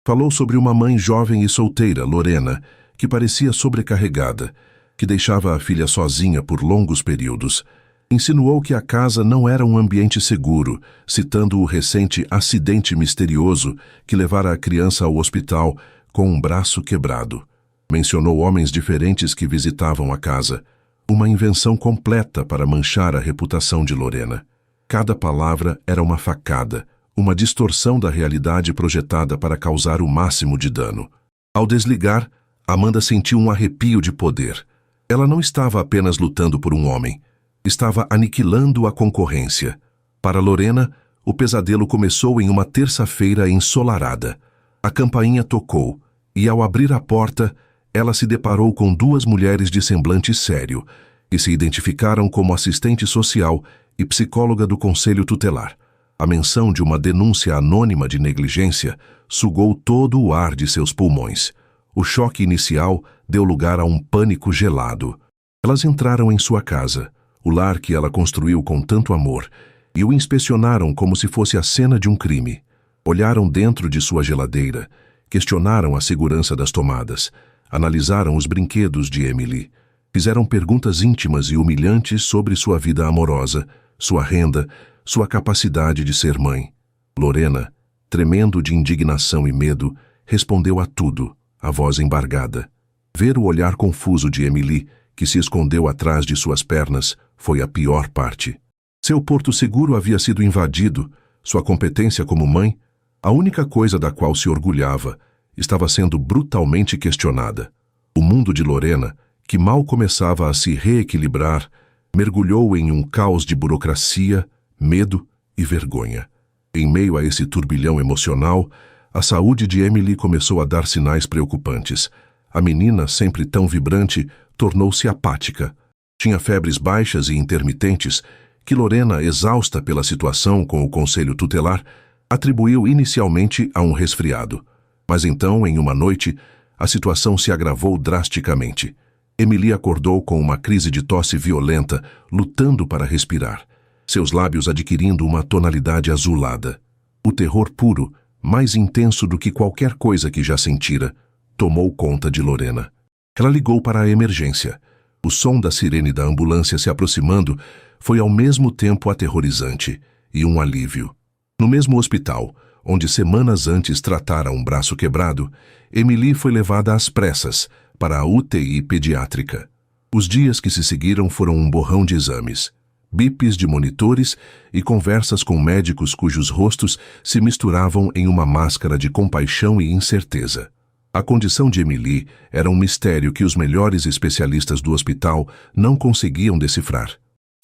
Falou sobre uma mãe jovem e solteira, Lorena, que parecia sobrecarregada, que deixava a filha sozinha por longos períodos. Insinuou que a casa não era um ambiente seguro, citando o recente acidente misterioso que levara a criança ao hospital com um braço quebrado. Mencionou homens diferentes que visitavam a casa, uma invenção completa para manchar a reputação de Lorena. Cada palavra era uma facada, uma distorção da realidade projetada para causar o máximo de dano. Ao desligar, Amanda sentiu um arrepio de poder. Ela não estava apenas lutando por um homem, estava aniquilando a concorrência. Para Lorena, o pesadelo começou em uma terça-feira ensolarada. A campainha tocou, e ao abrir a porta, ela se deparou com 2 mulheres de semblante sério, que se identificaram como assistente social e psicóloga do conselho tutelar. A menção de uma denúncia anônima de negligência sugou todo o ar de seus pulmões. O choque inicial deu lugar a um pânico gelado. Elas entraram em sua casa, o lar que ela construiu com tanto amor, e o inspecionaram como se fosse a cena de um crime. Olharam dentro de sua geladeira, questionaram a segurança das tomadas, analisaram os brinquedos de Emily, fizeram perguntas íntimas e humilhantes sobre sua vida amorosa, sua renda, sua capacidade de ser mãe. Lorena, tremendo de indignação e medo, respondeu a tudo, a voz embargada. Ver o olhar confuso de Emily, que se escondeu atrás de suas pernas, foi a pior parte. Seu porto seguro havia sido invadido, sua competência como mãe, a única coisa da qual se orgulhava, estava sendo brutalmente questionada. O mundo de Lorena, que mal começava a se reequilibrar, mergulhou em um caos de burocracia, medo e vergonha. Em meio a esse turbilhão emocional, a saúde de Emily começou a dar sinais preocupantes. A menina, sempre tão vibrante, tornou-se apática. Tinha febres baixas e intermitentes, que Lorena, exausta pela situação com o conselho tutelar, atribuiu inicialmente a um resfriado. Mas então, em uma noite, a situação se agravou drasticamente. Emily acordou com uma crise de tosse violenta, lutando para respirar, seus lábios adquirindo uma tonalidade azulada. O terror puro, mais intenso do que qualquer coisa que já sentira, tomou conta de Lorena. Ela ligou para a emergência. O som da sirene da ambulância se aproximando foi ao mesmo tempo aterrorizante e um alívio. No mesmo hospital, onde semanas antes tratara um braço quebrado, Emily foi levada às pressas para a UTI pediátrica. Os dias que se seguiram foram um borrão de exames, bips de monitores e conversas com médicos cujos rostos se misturavam em uma máscara de compaixão e incerteza. A condição de Emily era um mistério que os melhores especialistas do hospital não conseguiam decifrar.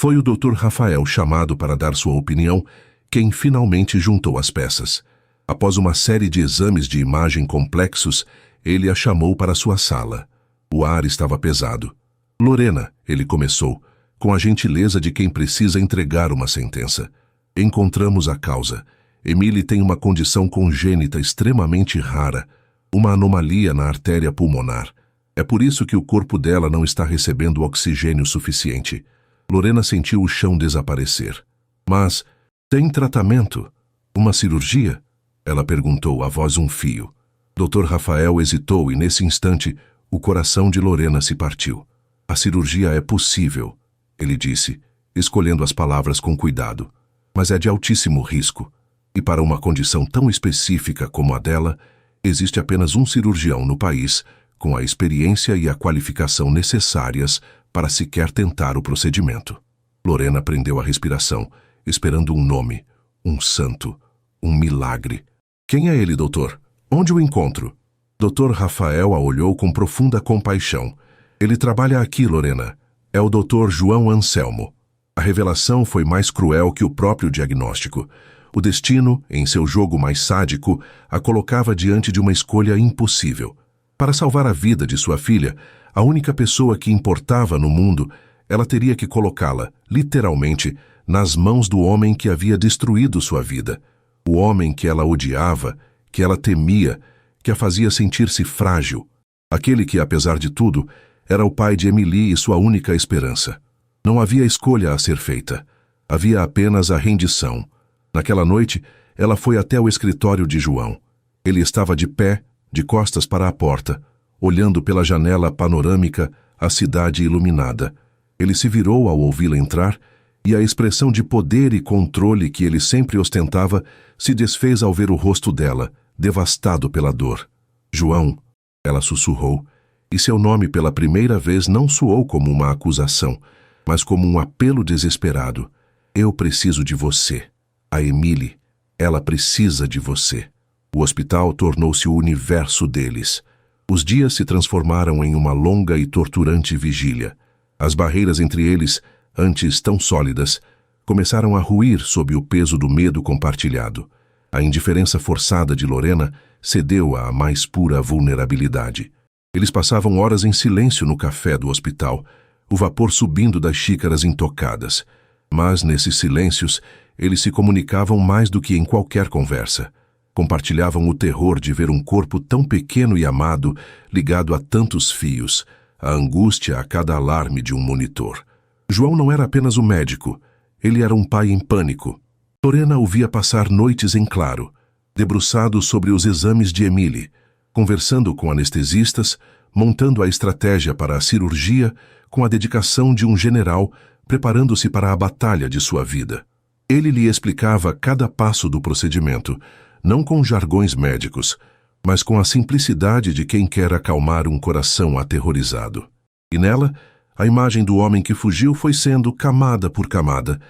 Foi o Dr. Rafael, chamado para dar sua opinião, quem finalmente juntou as peças. Após uma série de exames de imagem complexos, ele a chamou para sua sala. O ar estava pesado. "Lorena", ele começou, com a gentileza de quem precisa entregar uma sentença. "Encontramos a causa. Emily tem uma condição congênita extremamente rara, uma anomalia na artéria pulmonar. É por isso que o corpo dela não está recebendo oxigênio suficiente." Lorena sentiu o chão desaparecer. "Mas tem tratamento? Uma cirurgia?" Ela perguntou, a voz um fio. Dr. Rafael hesitou e, nesse instante, o coração de Lorena se partiu. "A cirurgia é possível", ele disse, escolhendo as palavras com cuidado, "mas é de altíssimo risco. E para uma condição tão específica como a dela, existe apenas um cirurgião no país com a experiência e a qualificação necessárias para sequer tentar o procedimento." Lorena prendeu a respiração, esperando um nome, um santo, um milagre. "Quem é ele, doutor? Onde o encontro?" Dr. Rafael a olhou com profunda compaixão. "Ele trabalha aqui, Lorena. É o Dr. João Anselmo." A revelação foi mais cruel que o próprio diagnóstico. O destino, em seu jogo mais sádico, a colocava diante de uma escolha impossível. Para salvar a vida de sua filha, a única pessoa que importava no mundo, ela teria que colocá-la, literalmente, nas mãos do homem que havia destruído sua vida. O homem que ela odiava, que ela temia, que a fazia sentir-se frágil. Aquele que, apesar de tudo, era o pai de Emily e sua única esperança. Não havia escolha a ser feita. Havia apenas a rendição. Naquela noite, ela foi até o escritório de João. Ele estava de pé, de costas para a porta, olhando pela janela panorâmica a cidade iluminada. Ele se virou ao ouvi-la entrar e a expressão de poder e controle que ele sempre ostentava se desfez ao ver o rosto dela, devastado pela dor. "João", ela sussurrou, e seu nome pela primeira vez não soou como uma acusação, mas como um apelo desesperado. "Eu preciso de você. A Emily, ela precisa de você." O hospital tornou-se o universo deles. Os dias se transformaram em uma longa e torturante vigília. As barreiras entre eles, antes tão sólidas, começaram a ruir sob o peso do medo compartilhado. A indiferença forçada de Lorena cedeu à mais pura vulnerabilidade. Eles passavam horas em silêncio no café do hospital, o vapor subindo das xícaras intocadas. Mas, nesses silêncios, eles se comunicavam mais do que em qualquer conversa. Compartilhavam o terror de ver um corpo tão pequeno e amado ligado a tantos fios, a angústia a cada alarme de um monitor. João não era apenas o médico, ele era um pai em pânico. Lorena o via passar noites em claro, debruçado sobre os exames de Emily, conversando com anestesistas, montando a estratégia para a cirurgia com a dedicação de um general preparando-se para a batalha de sua vida. Ele lhe explicava cada passo do procedimento, não com jargões médicos, mas com a simplicidade de quem quer acalmar um coração aterrorizado. E nela, a imagem do homem que fugiu foi sendo camada por camada,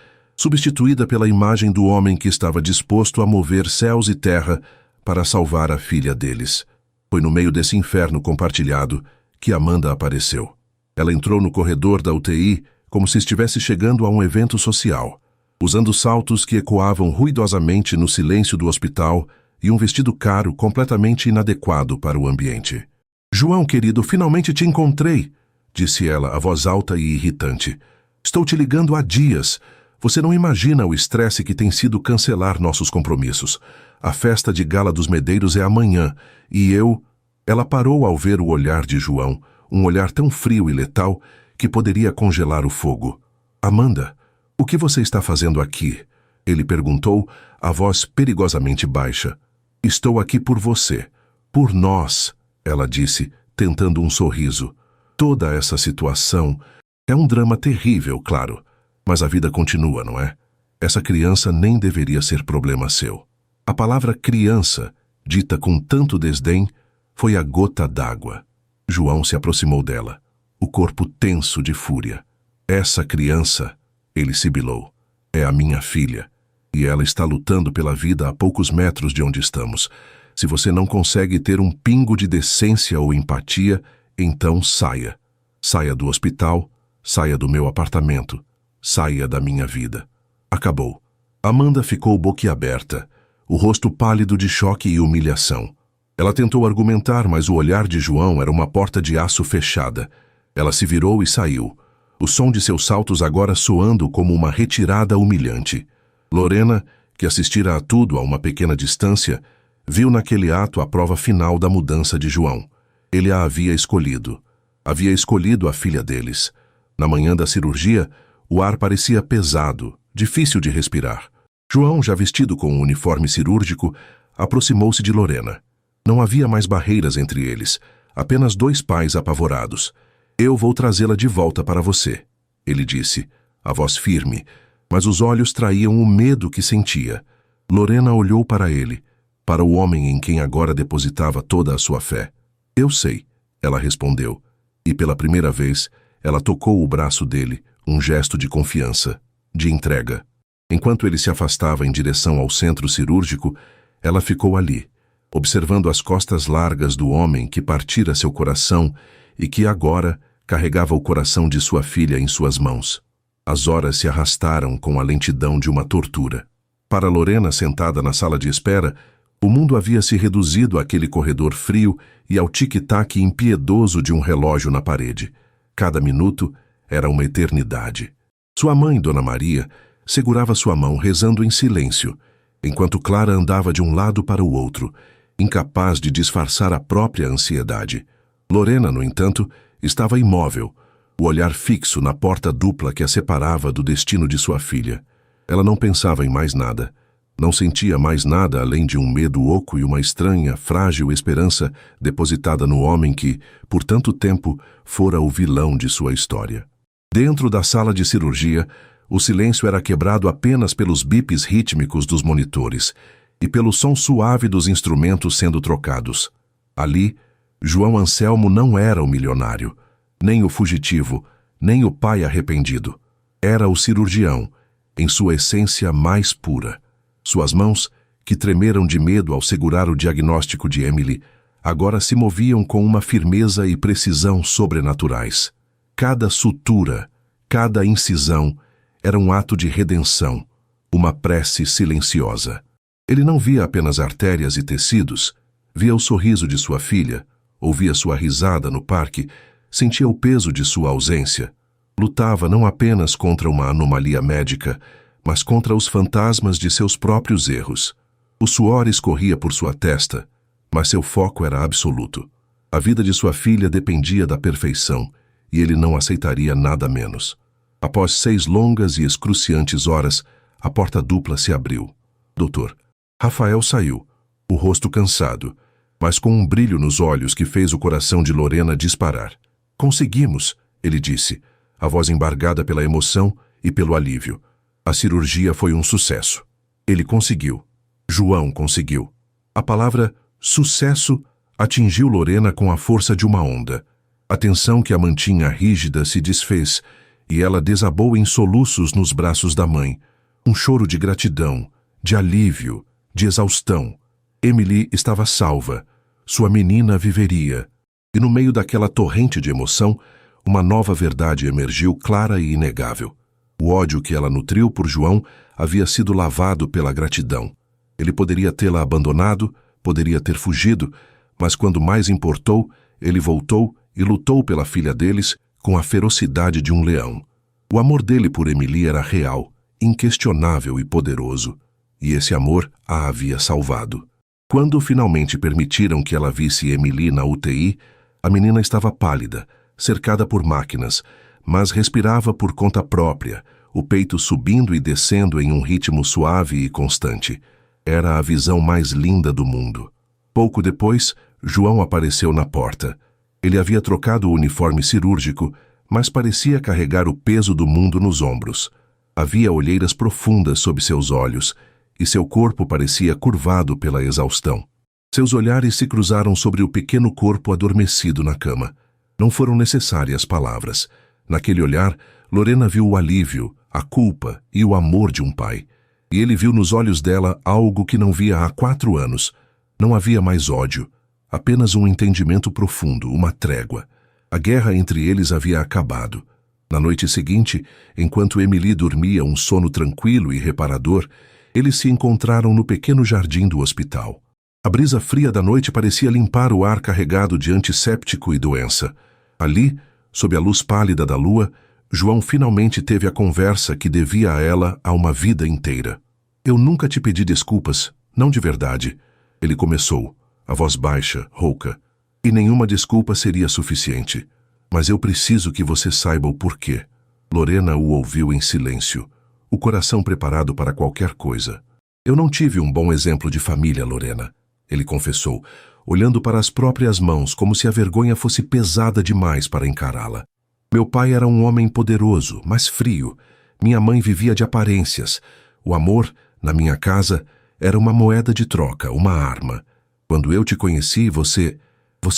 substituída pela imagem do homem que estava disposto a mover céus e terra para salvar a filha deles. Foi no meio desse inferno compartilhado que Amanda apareceu. Ela entrou no corredor da UTI como se estivesse chegando a um evento social, usando saltos que ecoavam ruidosamente no silêncio do hospital e um vestido caro completamente inadequado para o ambiente. "João, querido, finalmente te encontrei", disse ela, a voz alta e irritante. "Estou te ligando há dias. Você não imagina o estresse que tem sido cancelar nossos compromissos. A festa de gala dos Medeiros é amanhã, e eu..." Ela parou ao ver o olhar de João, um olhar tão frio e letal que poderia congelar o fogo. "Amanda, o que você está fazendo aqui?" Ele perguntou, a voz perigosamente baixa. "Estou aqui por você. Por nós", ela disse, tentando um sorriso. "Toda essa situação é um drama terrível, claro. Mas a vida continua, não é? Essa criança nem deveria ser problema seu." A palavra criança, dita com tanto desdém, foi a gota d'água. João se aproximou dela, o corpo tenso de fúria. "Essa criança", ele sibilou, "é a minha filha, e ela está lutando pela vida a poucos metros de onde estamos. Se você não consegue ter um pingo de decência ou empatia, então saia. Saia do hospital, saia do meu apartamento, saia da minha vida." Acabou. Amanda ficou boquiaberta, o rosto pálido de choque e humilhação. Ela tentou argumentar, mas o olhar de João era uma porta de aço fechada. Ela se virou e saiu, o som de seus saltos agora soando como uma retirada humilhante. Lorena, que assistira a tudo a uma pequena distância, viu naquele ato a prova final da mudança de João. Ele a havia escolhido. Havia escolhido a filha deles. Na manhã da cirurgia, o ar parecia pesado, difícil de respirar. João, já vestido com um uniforme cirúrgico, aproximou-se de Lorena. Não havia mais barreiras entre eles, apenas dois pais apavorados. "Eu vou trazê-la de volta para você", ele disse, a voz firme, mas os olhos traíam o medo que sentia. Lorena olhou para ele, para o homem em quem agora depositava toda a sua fé. "Eu sei", ela respondeu, e pela primeira vez ela tocou o braço dele, um gesto de confiança, de entrega. Enquanto ele se afastava em direção ao centro cirúrgico, ela ficou ali, observando as costas largas do homem que partira seu coração e que agora carregava o coração de sua filha em suas mãos. As horas se arrastaram com a lentidão de uma tortura. Para Lorena, sentada na sala de espera, o mundo havia se reduzido àquele corredor frio e ao tic-tac impiedoso de um relógio na parede. Cada minuto era uma eternidade. Sua mãe, Dona Maria, segurava sua mão rezando em silêncio, enquanto Clara andava de um lado para o outro, incapaz de disfarçar a própria ansiedade. Lorena, no entanto, estava imóvel, o olhar fixo na porta dupla que a separava do destino de sua filha. Ela não pensava em mais nada. Não sentia mais nada além de um medo oco e uma estranha, frágil esperança depositada no homem que, por tanto tempo, fora o vilão de sua história. Dentro da sala de cirurgia, o silêncio era quebrado apenas pelos bips rítmicos dos monitores e pelo som suave dos instrumentos sendo trocados. Ali, João Anselmo não era o milionário, nem o fugitivo, nem o pai arrependido. Era o cirurgião, em sua essência mais pura. Suas mãos, que tremeram de medo ao segurar o diagnóstico de Emily, agora se moviam com uma firmeza e precisão sobrenaturais. Cada sutura, cada incisão, era um ato de redenção, uma prece silenciosa. Ele não via apenas artérias e tecidos, via o sorriso de sua filha, ouvia sua risada no parque, sentia o peso de sua ausência. Lutava não apenas contra uma anomalia médica, mas contra os fantasmas de seus próprios erros. O suor escorria por sua testa, mas seu foco era absoluto. A vida de sua filha dependia da perfeição, e ele não aceitaria nada menos. Após 6 longas e excruciantes horas, a porta dupla se abriu. Doutor Rafael saiu, o rosto cansado, mas com um brilho nos olhos que fez o coração de Lorena disparar. "Conseguimos", ele disse, a voz embargada pela emoção e pelo alívio. A cirurgia foi um sucesso. Ele conseguiu. João conseguiu. A palavra sucesso atingiu Lorena com a força de uma onda. A tensão que a mantinha rígida se desfez e ela desabou em soluços nos braços da mãe, Um choro de gratidão, de alívio, de exaustão. Emily estava salva. Sua menina viveria. E no meio daquela torrente de emoção, uma nova verdade emergiu clara e inegável. O ódio que ela nutriu por João havia sido lavado pela gratidão. Ele poderia tê-la abandonado, poderia ter fugido, mas quando mais importou, ele voltou e lutou pela filha deles com a ferocidade de um leão. O amor dele por Emily era real, inquestionável e poderoso, e esse amor a havia salvado. Quando finalmente permitiram que ela visse Emily na UTI, a menina estava pálida, cercada por máquinas, mas respirava por conta própria, o peito subindo e descendo em um ritmo suave e constante. Era a visão mais linda do mundo. Pouco depois, João apareceu na porta. Ele havia trocado o uniforme cirúrgico, mas parecia carregar o peso do mundo nos ombros. Havia olheiras profundas sob seus olhos, e seu corpo parecia curvado pela exaustão. Seus olhares se cruzaram sobre o pequeno corpo adormecido na cama. Não foram necessárias palavras. Naquele olhar, Lorena viu o alívio, a culpa e o amor de um pai. E ele viu nos olhos dela algo que não via há 4 anos. Não havia mais ódio, apenas um entendimento profundo, uma trégua. A guerra entre eles havia acabado. Na noite seguinte, enquanto Emily dormia um sono tranquilo e reparador, eles se encontraram no pequeno jardim do hospital. A brisa fria da noite parecia limpar o ar carregado de antisséptico e doença. Ali, sob a luz pálida da lua, João finalmente teve a conversa que devia a ela a uma vida inteira. Eu nunca te pedi desculpas, não de verdade. Ele começou, a voz baixa, rouca. E nenhuma desculpa seria suficiente. Mas eu preciso que você saiba o porquê. Lorena o ouviu em silêncio, o coração preparado para qualquer coisa. Eu não tive um bom exemplo de família, Lorena, ele confessou, olhando para as próprias mãos como se a vergonha fosse pesada demais para encará-la. Meu pai era um homem poderoso, mas frio. Minha mãe vivia de aparências. O amor, na minha casa, era uma moeda de troca, uma arma. Quando eu te conheci, você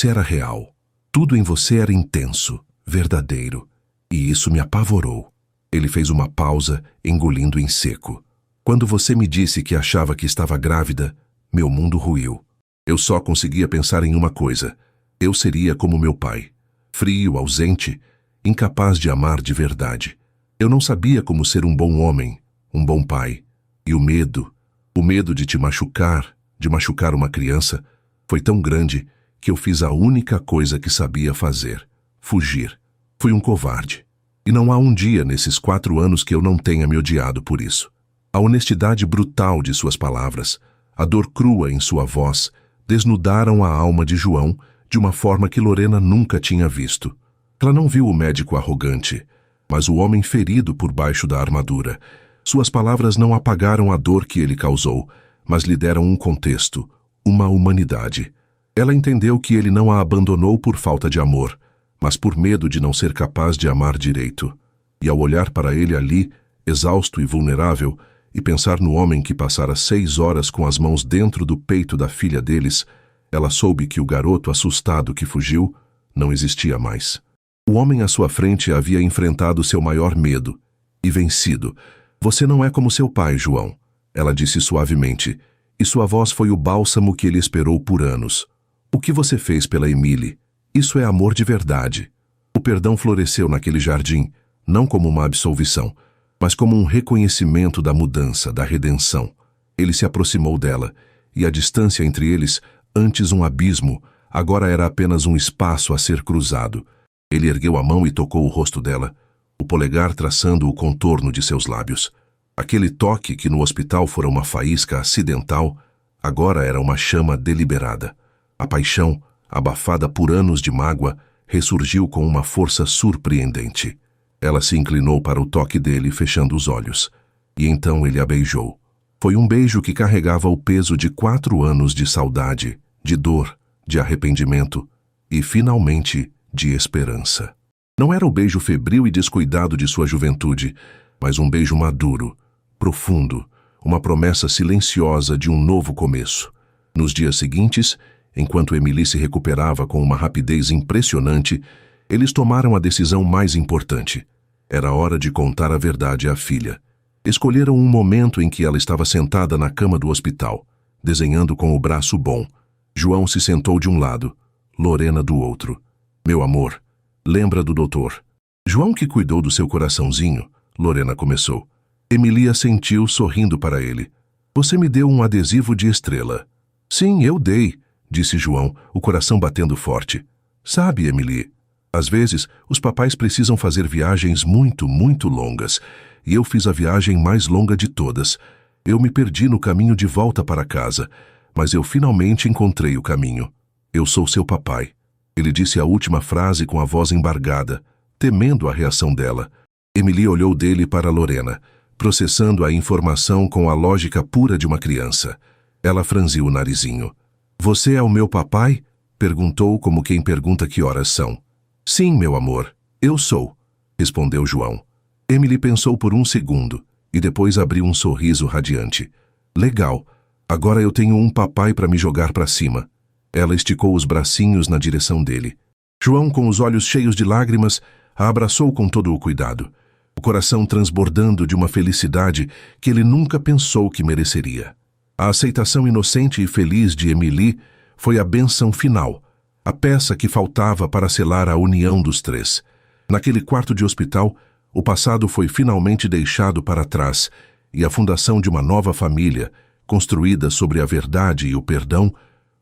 era real. Tudo em você era intenso, verdadeiro. E isso me apavorou. Ele fez uma pausa, engolindo em seco. Quando você me disse que achava que estava grávida, meu mundo ruiu. Eu só conseguia pensar em uma coisa. Eu seria como meu pai. Frio, ausente, incapaz de amar de verdade. Eu não sabia como ser um bom homem, um bom pai. E o medo de te machucar, de machucar uma criança, foi tão grande que eu fiz a única coisa que sabia fazer: fugir. Fui um covarde. E não há um dia nesses 4 anos que eu não tenha me odiado por isso. A honestidade brutal de suas palavras, a dor crua em sua voz, desnudaram a alma de João de uma forma que Lorena nunca tinha visto. Ela não viu o médico arrogante, mas o homem ferido por baixo da armadura. Suas palavras não apagaram a dor que ele causou, mas lhe deram um contexto, uma humanidade. Ela entendeu que ele não a abandonou por falta de amor, mas por medo de não ser capaz de amar direito. E ao olhar para ele ali, exausto e vulnerável, e pensar no homem que passara 6 horas com as mãos dentro do peito da filha deles, ela soube que o garoto assustado que fugiu não existia mais. O homem à sua frente havia enfrentado seu maior medo e vencido. Você não é como seu pai, João, ela disse suavemente, e sua voz foi o bálsamo que ele esperou por anos. O que você fez pela Emily? Isso é amor de verdade. O perdão floresceu naquele jardim, não como uma absolvição, mas como um reconhecimento da mudança, da redenção. Ele se aproximou dela, e a distância entre eles, antes um abismo, agora era apenas um espaço a ser cruzado. Ele ergueu a mão e tocou o rosto dela, o polegar traçando o contorno de seus lábios. Aquele toque que no hospital fora uma faísca acidental, agora era uma chama deliberada. A paixão, abafada por anos de mágoa, ressurgiu com uma força surpreendente. Ela se inclinou para o toque dele, fechando os olhos. E então ele a beijou. Foi um beijo que carregava o peso de 4 anos de saudade, de dor, de arrependimento e, finalmente, de esperança. Não era o beijo febril e descuidado de sua juventude, mas um beijo maduro, profundo, uma promessa silenciosa de um novo começo. Nos dias seguintes, enquanto Emily se recuperava com uma rapidez impressionante, eles tomaram a decisão mais importante. Era hora de contar a verdade à filha. Escolheram um momento em que ela estava sentada na cama do hospital, desenhando com o braço bom. João se sentou de um lado, Lorena do outro. Meu amor, lembra do doutor? João que cuidou do seu coraçãozinho, Lorena começou. Emily assentiu, sorrindo para ele. Você me deu um adesivo de estrela. Sim, eu dei, disse João, o coração batendo forte. Sabe, Emily, às vezes os papais precisam fazer viagens muito, muito longas. E eu fiz a viagem mais longa de todas. Eu me perdi no caminho de volta para casa, mas eu finalmente encontrei o caminho. Eu sou seu papai. Ele disse a última frase com a voz embargada, temendo a reação dela. Emily olhou dele para Lorena, processando a informação com a lógica pura de uma criança. Ela franziu o narizinho. Você é o meu papai? Perguntou como quem pergunta que horas são. Sim, meu amor, eu sou, respondeu João. Emily pensou por um segundo e depois abriu um sorriso radiante. Legal, agora eu tenho um papai para me jogar para cima. Ela esticou os bracinhos na direção dele. João, com os olhos cheios de lágrimas, a abraçou com todo o cuidado, o coração transbordando de uma felicidade que ele nunca pensou que mereceria. A aceitação inocente e feliz de Emily foi a bênção final, a peça que faltava para selar a união dos três. Naquele quarto de hospital, o passado foi finalmente deixado para trás e a fundação de uma nova família, construída sobre a verdade e o perdão,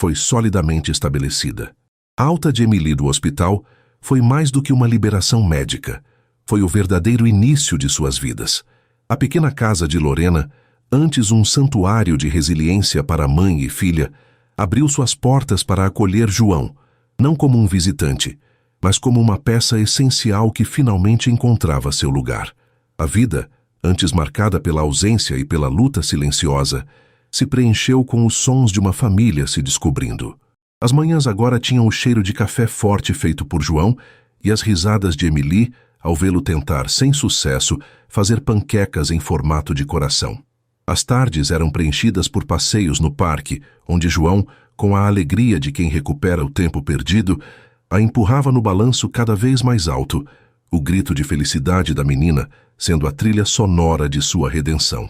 foi solidamente estabelecida. A alta de Emily do hospital foi mais do que uma liberação médica. Foi o verdadeiro início de suas vidas. A pequena casa de Lorena, antes um santuário de resiliência para mãe e filha, abriu suas portas para acolher João, não como um visitante, mas como uma peça essencial que finalmente encontrava seu lugar. A vida, antes marcada pela ausência e pela luta silenciosa, se preencheu com os sons de uma família se descobrindo. As manhãs agora tinham o cheiro de café forte feito por João e as risadas de Emily ao vê-lo tentar, sem sucesso, fazer panquecas em formato de coração. As tardes eram preenchidas por passeios no parque, onde João, com a alegria de quem recupera o tempo perdido, a empurrava no balanço cada vez mais alto, o grito de felicidade da menina sendo a trilha sonora de sua redenção.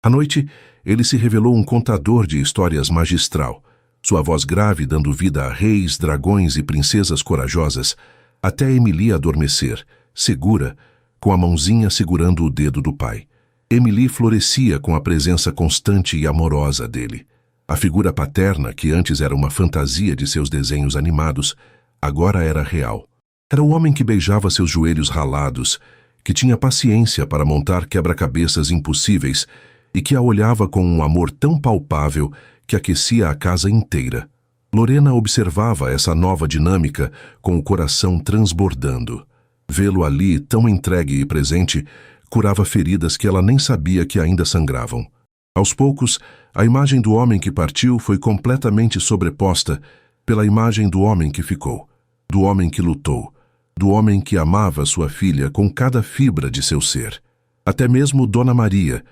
À noite, ele se revelou um contador de histórias magistral, sua voz grave dando vida a reis, dragões e princesas corajosas, até Emily adormecer, segura, com a mãozinha segurando o dedo do pai. Emily florescia com a presença constante e amorosa dele. A figura paterna, que antes era uma fantasia de seus desenhos animados, agora era real. Era o homem que beijava seus joelhos ralados, que tinha paciência para montar quebra-cabeças impossíveis e que a olhava com um amor tão palpável que aquecia a casa inteira. Lorena observava essa nova dinâmica com o coração transbordando. Vê-lo ali, tão entregue e presente, curava feridas que ela nem sabia que ainda sangravam. Aos poucos, a imagem do homem que partiu foi completamente sobreposta pela imagem do homem que ficou, do homem que lutou, do homem que amava sua filha com cada fibra de seu ser. Até mesmo Dona Maria,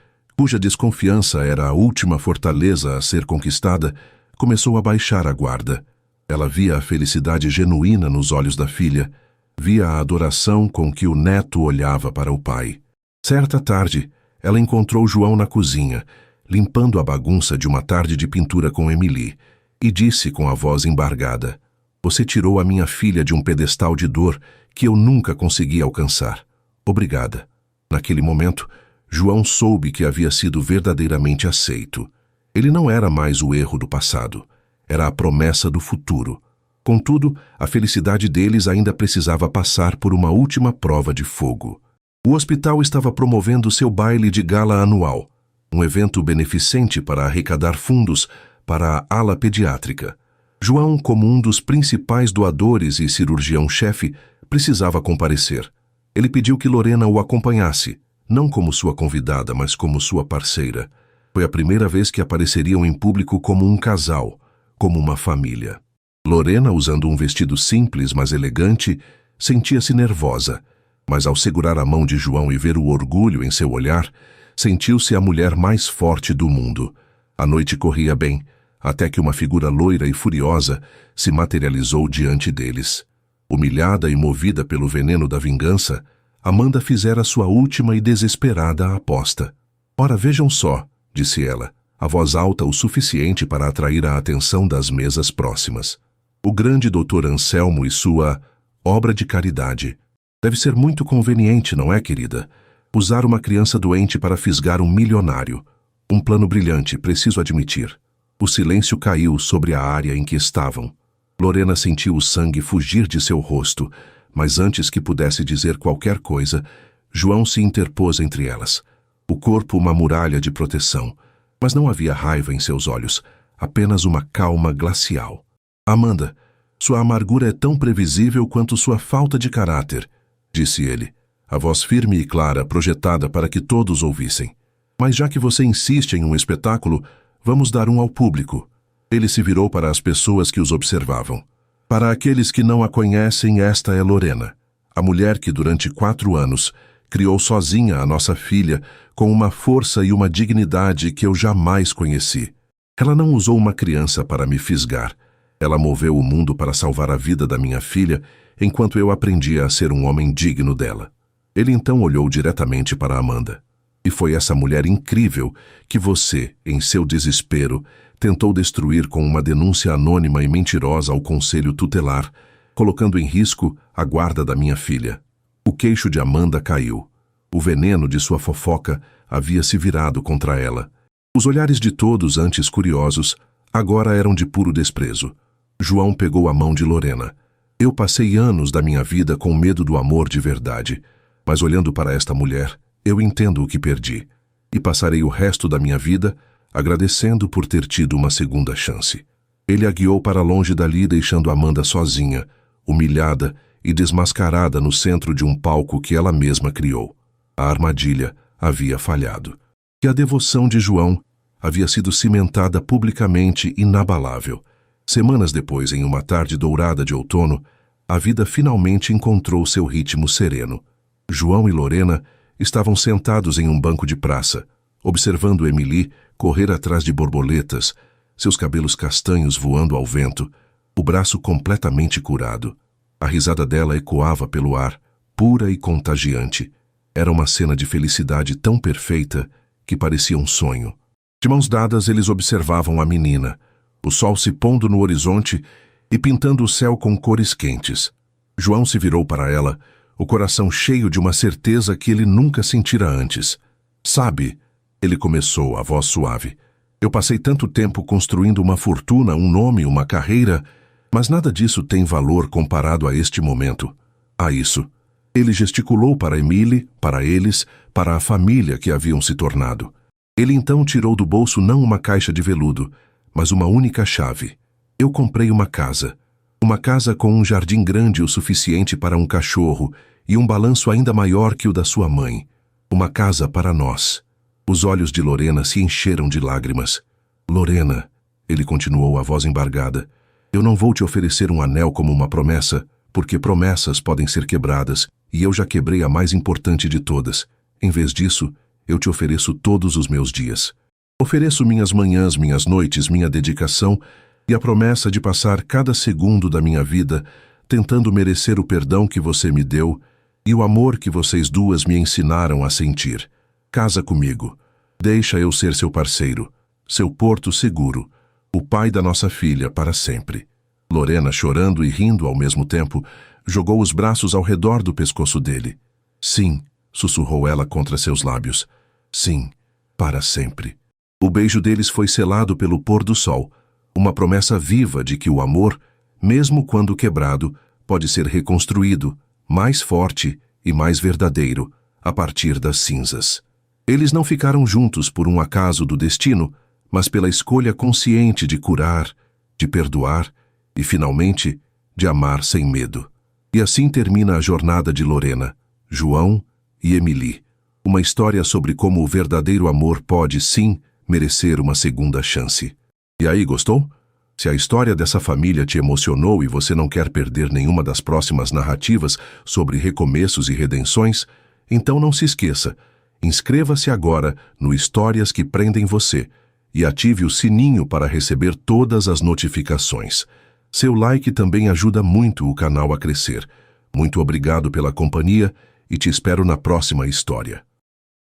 cuja desconfiança era a última fortaleza a ser conquistada, começou a baixar a guarda. Ela via a felicidade genuína nos olhos da filha, via a adoração com que o neto olhava para o pai. Certa tarde, ela encontrou João na cozinha, limpando a bagunça de uma tarde de pintura com Emily, e disse com a voz embargada: Você tirou a minha filha de um pedestal de dor que eu nunca consegui alcançar. Obrigada. Naquele momento, João soube que havia sido verdadeiramente aceito. Ele não era mais o erro do passado, era a promessa do futuro. Contudo, a felicidade deles ainda precisava passar por uma última prova de fogo. O hospital estava promovendo seu baile de gala anual, um evento beneficente para arrecadar fundos para a ala pediátrica. João, como um dos principais doadores e cirurgião-chefe, precisava comparecer. Ele pediu que Lorena o acompanhasse, não como sua convidada, mas como sua parceira. Foi a primeira vez que apareceriam em público como um casal, como uma família. Lorena, usando um vestido simples, mas elegante, sentia-se nervosa, mas ao segurar a mão de João e ver o orgulho em seu olhar, sentiu-se a mulher mais forte do mundo. A noite corria bem, até que uma figura loira e furiosa se materializou diante deles. Humilhada e movida pelo veneno da vingança, Amanda fizera sua última e desesperada aposta. Ora, vejam só, disse ela, a voz alta o suficiente para atrair a atenção das mesas próximas. O grande Dr. Anselmo e sua obra de caridade. Deve ser muito conveniente, não é, querida? Usar uma criança doente para fisgar um milionário. Um plano brilhante, preciso admitir. O silêncio caiu sobre a área em que estavam. Lorena sentiu o sangue fugir de seu rosto, mas antes que pudesse dizer qualquer coisa, João se interpôs entre elas. O corpo uma muralha de proteção, mas não havia raiva em seus olhos, apenas uma calma glacial. Amanda, sua amargura é tão previsível quanto sua falta de caráter, disse ele, a voz firme e clara projetada para que todos ouvissem. Mas já que você insiste em um espetáculo, vamos dar um ao público. Ele se virou para as pessoas que os observavam. Para aqueles que não a conhecem, esta é Lorena, a mulher que durante 4 anos criou sozinha a nossa filha com uma força e uma dignidade que eu jamais conheci. Ela não usou uma criança para me fisgar. Ela moveu o mundo para salvar a vida da minha filha, enquanto eu aprendia a ser um homem digno dela. Ele então olhou diretamente para Amanda. E foi essa mulher incrível que você, em seu desespero, tentou destruir com uma denúncia anônima e mentirosa ao conselho tutelar, colocando em risco a guarda da minha filha. O queixo de Amanda caiu. O veneno de sua fofoca havia se virado contra ela. Os olhares de todos, antes curiosos, agora eram de puro desprezo. João pegou a mão de Lorena. Eu passei anos da minha vida com medo do amor de verdade, mas olhando para esta mulher, eu entendo o que perdi, e passarei o resto da minha vida agradecendo por ter tido uma segunda chance. Ele a guiou para longe dali, deixando Amanda sozinha, humilhada e desmascarada no centro de um palco que ela mesma criou. A armadilha havia falhado. E a devoção de João havia sido cimentada publicamente inabalável. Semanas depois, em uma tarde dourada de outono, a vida finalmente encontrou seu ritmo sereno. João e Lorena estavam sentados em um banco de praça, observando Emily correr atrás de borboletas, seus cabelos castanhos voando ao vento, o braço completamente curado. A risada dela ecoava pelo ar, pura e contagiante. Era uma cena de felicidade tão perfeita que parecia um sonho. De mãos dadas, eles observavam a menina, o sol se pondo no horizonte e pintando o céu com cores quentes. João se virou para ela, o coração cheio de uma certeza que ele nunca sentira antes. Sabe, ele começou, a voz suave, eu passei tanto tempo construindo uma fortuna, um nome, uma carreira, mas nada disso tem valor comparado a este momento. A isso. Ele gesticulou para Emily, para eles, para a família que haviam se tornado. Ele então tirou do bolso não uma caixa de veludo, mas uma única chave. Eu comprei uma casa. Uma casa com um jardim grande o suficiente para um cachorro e um balanço ainda maior que o da sua mãe. Uma casa para nós. Os olhos de Lorena se encheram de lágrimas. Lorena, ele continuou, a voz embargada, eu não vou te oferecer um anel como uma promessa, porque promessas podem ser quebradas, e eu já quebrei a mais importante de todas. Em vez disso, eu te ofereço todos os meus dias. Ofereço minhas manhãs, minhas noites, minha dedicação e a promessa de passar cada segundo da minha vida tentando merecer o perdão que você me deu e o amor que vocês duas me ensinaram a sentir. Casa comigo. Deixa eu ser seu parceiro, seu porto seguro, o pai da nossa filha para sempre. Lorena, chorando e rindo ao mesmo tempo, jogou os braços ao redor do pescoço dele. Sim, sussurrou ela contra seus lábios. Sim, para sempre. O beijo deles foi selado pelo pôr do sol, uma promessa viva de que o amor, mesmo quando quebrado, pode ser reconstruído, mais forte e mais verdadeiro, a partir das cinzas. Eles não ficaram juntos por um acaso do destino, mas pela escolha consciente de curar, de perdoar e, finalmente, de amar sem medo. E assim termina a jornada de Lorena, João e Emily. Uma história sobre como o verdadeiro amor pode, sim, merecer uma segunda chance. E aí, gostou? Se a história dessa família te emocionou e você não quer perder nenhuma das próximas narrativas sobre recomeços e redenções, então não se esqueça, inscreva-se agora no Histórias que Prendem Você e ative o sininho para receber todas as notificações. Seu like também ajuda muito o canal a crescer. Muito obrigado pela companhia e te espero na próxima história.